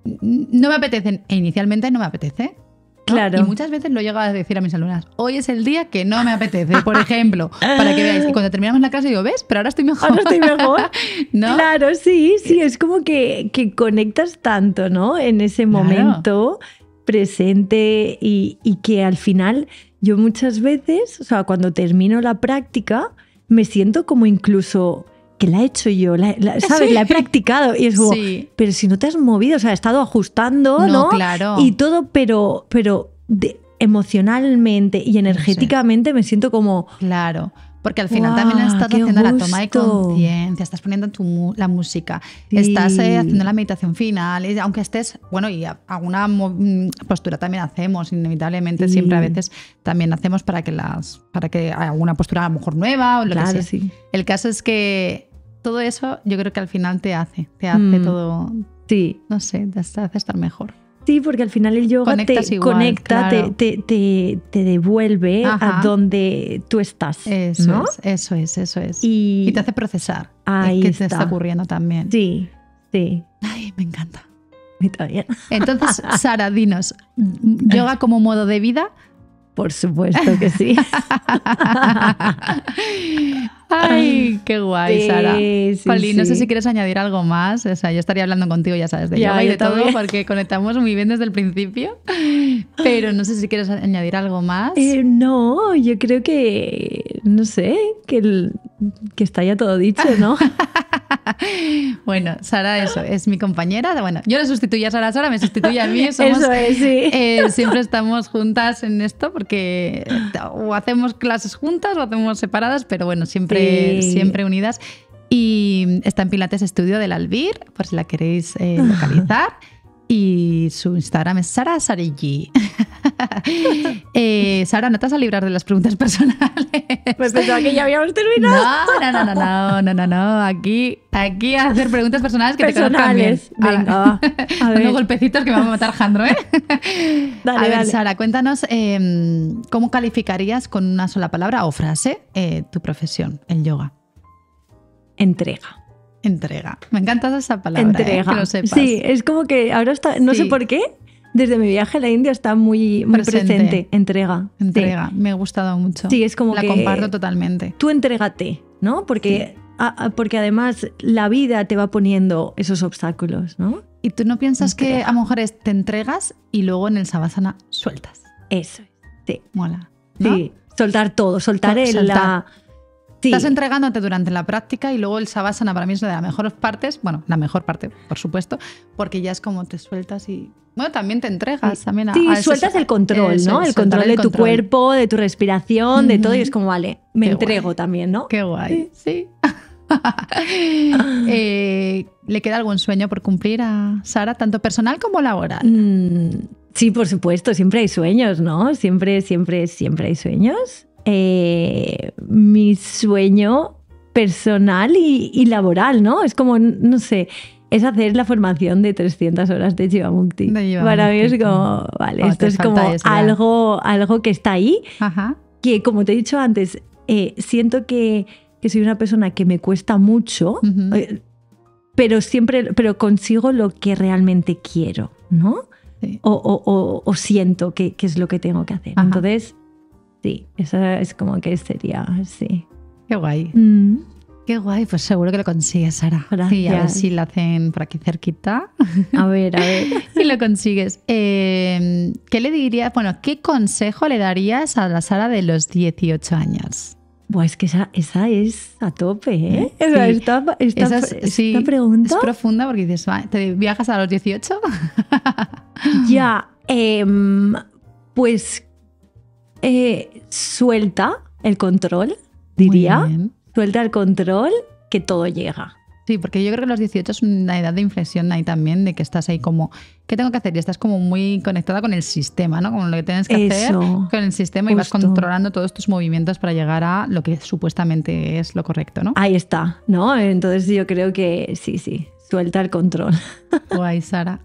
no me apetece. Inicialmente no me apetece. ¿No? Claro. Y muchas veces lo llego a decir a mis alumnas. Hoy es el día que no me apetece, por ejemplo, para que veáis. Y cuando terminamos la clase digo, ¿ves? Pero ahora estoy mejor. Ahora estoy mejor. ¿No? Claro, sí. Es como que conectas tanto, ¿no? En ese momento presente y que al final yo muchas veces, o sea, cuando termino la práctica, me siento como incluso que la he hecho yo, ¿sabes? La he practicado y es como, pero si no te has movido, o sea, he estado ajustando, ¿no? Claro. Y todo, pero emocionalmente y energéticamente me siento como... Claro, porque al final también estás haciendo la toma de conciencia, estás poniendo la música, estás haciendo la meditación final, y aunque estés, bueno, y alguna postura también hacemos, inevitablemente, siempre a veces también hacemos para que haya alguna postura a lo mejor nueva o lo que sea. Sí. El caso es que todo eso yo creo que al final te hace todo, no sé, te hace estar mejor. Sí, porque al final el yoga te conecta, claro, te devuelve a donde tú estás. Eso es. Y te hace procesar qué te está ocurriendo también. Sí. Ay, me encanta. A mí también. Entonces, Sara, dinos, ¿yoga como modo de vida? Por supuesto que sí. Ay, qué guay, Sara. Pali, no sé si quieres añadir algo más. O sea, yo estaría hablando contigo, ya sabes, de yoga y de todo, porque conectamos muy bien desde el principio. Pero no sé si quieres añadir algo más. No, yo creo que, no sé, que está ya todo dicho, ¿no? Bueno, Sara, eso, es mi compañera. Bueno, yo le sustituyo a Sara me sustituye a mí. Somos, eso es, sí. Siempre estamos juntas en esto porque o hacemos clases juntas o hacemos separadas, pero bueno, siempre unidas. Y está en Pilates Estudio del Albir, por si la queréis localizar. Y su Instagram es Sara Sarigi. Sara, ¿no te vas a librar de las preguntas personales? Pues pensaba que ya habíamos terminado. No. Aquí a hacer preguntas personales que te conozcan bien. Venga, va. A ver. Dando golpecitos que me va a matar Jandro, ¿eh? Dale. Sara, cuéntanos cómo calificarías con una sola palabra o frase tu profesión, el yoga. Entrega. Me encanta esa palabra. Entrega. Que lo sepas. Sí, es como que ahora está, no sé por qué, desde mi viaje a la India está muy presente. Entrega. Sí. Me ha gustado mucho. Sí, es como la comparto totalmente. Tú entrégate, ¿no? Porque además la vida te va poniendo esos obstáculos, ¿no? ¿Y tú no piensas que a mujeres te entregas y luego en el Savasana sueltas? Eso es, sí. Mola, ¿no? Sí, soltar todo, soltar. Sí. Estás entregándote durante la práctica y luego el Savasana para mí es una de las mejores partes, bueno, la mejor parte, por supuesto, porque ya es como te sueltas y... Bueno, también te entregas. También sueltas el control, ¿no? El control de tu cuerpo, de tu respiración, de todo, y es como, vale, me entrego guay. También, ¿no? Qué guay, sí. ¿Le queda algún sueño por cumplir a Sara, tanto personal como laboral? Sí, por supuesto, siempre hay sueños, ¿no? Siempre hay sueños. Mi sueño personal y laboral, ¿no? Es como, no sé, es hacer la formación de 300 horas de Jivamukti. Para mí es como, vale, esto es como algo que está ahí, que como te he dicho antes, siento que soy una persona que me cuesta mucho, pero consigo lo que realmente quiero, ¿no? Sí. O siento que es lo que tengo que hacer. Entonces, sí, eso es como que sería, sí. Qué guay. Qué guay, pues seguro que lo consigues, Sara. Gracias. Sí, a ver si lo hacen por aquí cerquita. A ver. Y lo consigues. ¿Qué le dirías, ¿qué consejo le darías a la Sara de los 18 años? Buah, es que esa es a tope, ¿eh? Sí. Esta pregunta... Es profunda porque dices, ¿te viajas a los 18? Ya, pues suelta el control, diría. Suelta el control, que todo llega. Sí, porque yo creo que los 18 es una edad de inflexión ahí también, de que estás ahí como, ¿qué tengo que hacer? Y estás como muy conectada con el sistema, ¿no? Con lo que tienes que hacer con el sistema, justo. Y vas controlando todos tus movimientos para llegar a lo que supuestamente es lo correcto, ¿no? Ahí está, ¿no? Entonces yo creo que sí, suelta el control. Guay, Sara.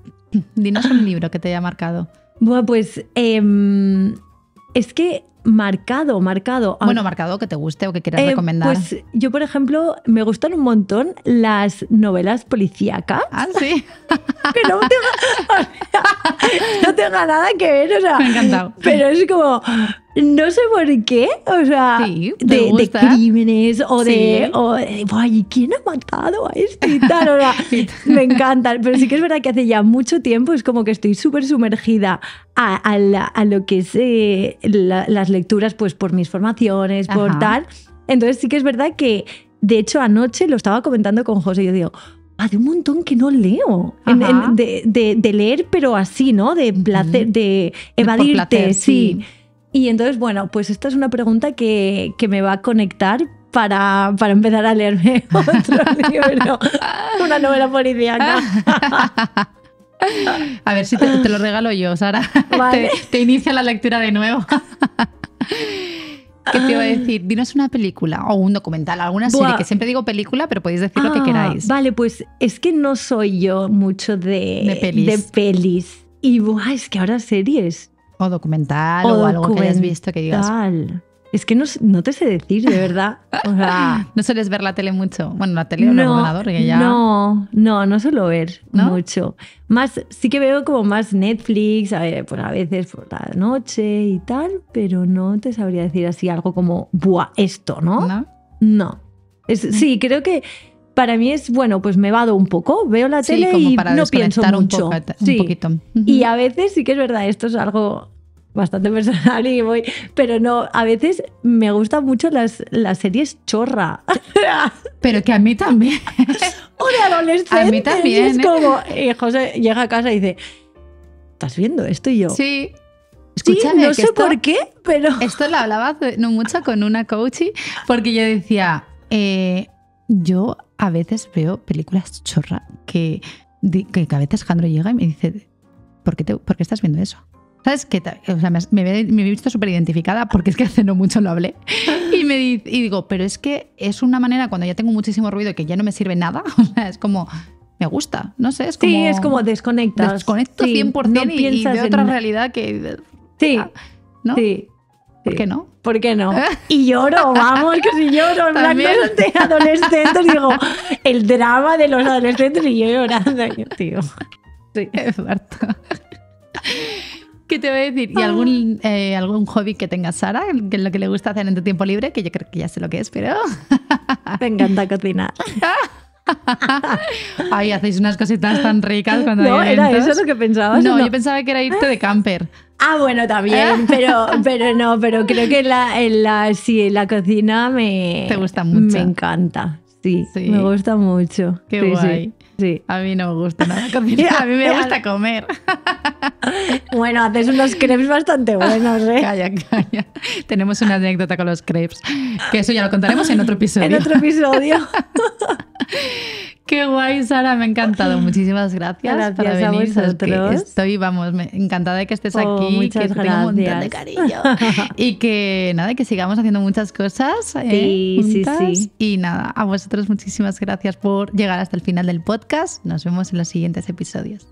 Dinos un libro que te haya marcado. Bueno, pues es que marcado. Marcado que te guste o que quieras recomendar. Pues yo, por ejemplo, me gustan un montón las novelas policíacas. Ah, sí. Que no tenga nada que ver, o sea. Me ha encantado. Pero es como, no sé por qué, o sea, sí, de crímenes o de ¿y quién ha matado a este y tal? O sea, me encantan. Pero sí que es verdad que hace ya mucho tiempo es como que estoy súper sumergida a lo que es las lecturas, pues por mis formaciones, por tal. Entonces sí que es verdad que, de hecho, anoche lo estaba comentando con José y yo digo, de un montón que no leo, de leer, pero así, ¿no? De placer, de evadirte, placer, sí. Y entonces, pues esta es una pregunta que me va a conectar para empezar a leerme otro libro, una novela policíaca. A ver si te lo regalo yo, Sara. Vale. Te inicia la lectura de nuevo. ¿Qué te iba a decir? Dinos una película o un documental, alguna serie, que siempre digo película, pero podéis decir lo que queráis. Vale, pues es que no soy yo mucho de pelis. Y es que ahora series. O documental o algo que hayas visto que digas. Es que no te sé decir, de verdad. O sea, ¿no sueles ver la tele mucho? Bueno, la tele o el ordenador, que ya... No suelo ver mucho. Más, sí que veo como más Netflix, pues a veces por la noche y tal, pero no te sabría decir así algo como, esto, ¿no? No. Sí, creo que para mí es, pues me vado un poco, veo la tele como y para no pienso mucho. Un poquito. Y a veces sí que es verdad, esto es algo bastante personal pero no, a veces me gustan mucho las series chorra. Pero que a mí también. O de adolescentes. A mí también. Es como, José llega a casa y dice, ¿estás viendo esto? Y yo, sí. Escúchame, no sé por qué, pero... Esto lo hablaba no mucho con una coach, porque yo decía, yo a veces veo películas chorra que a veces Jandro llega y me dice, ¿por qué estás viendo eso? ¿Sabes qué? O sea, me he visto súper identificada porque es que hace no mucho lo hablé. Y digo, pero es que es una manera cuando ya tengo muchísimo ruido que ya no me sirve nada. O sea, es como, me gusta, no sé, es como... Sí, es como desconectas. Desconecto 100% no y de otra realidad que... Sí, ¿no? Sí. ¿Por qué no? ¿Por qué no? Y lloro, vamos, que si lloro, en plan cosas de adolescentes, digo, el drama de los adolescentes y yo llorando, tío. Sí. Exacto. ¿Qué te voy a decir? ¿Y algún hobby que tengas, Sara? Lo que le gusta hacer en tu tiempo libre, que yo creo que ya sé lo que es, pero... Me encanta cocinar. Ay, hacéis unas cositas tan ricas cuando ¿No? hay ¿Era eventos. eso lo que pensabas? No, yo pensaba que era irte de camper. Ah, bueno, también, pero creo que la cocina te gusta mucho. Me encanta. Sí, Sí. me gusta mucho. Qué Sí, guay. Sí. A mí no me gusta nada cocinar, a mí me gusta comer. Bueno, haces unos crepes bastante buenos, ¿eh? Calla. Tenemos una anécdota con los crepes, que eso ya lo contaremos en otro episodio. En otro episodio. Qué guay, Sara, me ha encantado. Muchísimas gracias por venir. A vosotros. Estoy, encantada de que estés aquí, muchas que te tengo un montón de gracias. cariño. Y que nada, que sigamos haciendo muchas cosas. Sí. Y nada, a vosotros muchísimas gracias por llegar hasta el final del podcast. Nos vemos en los siguientes episodios.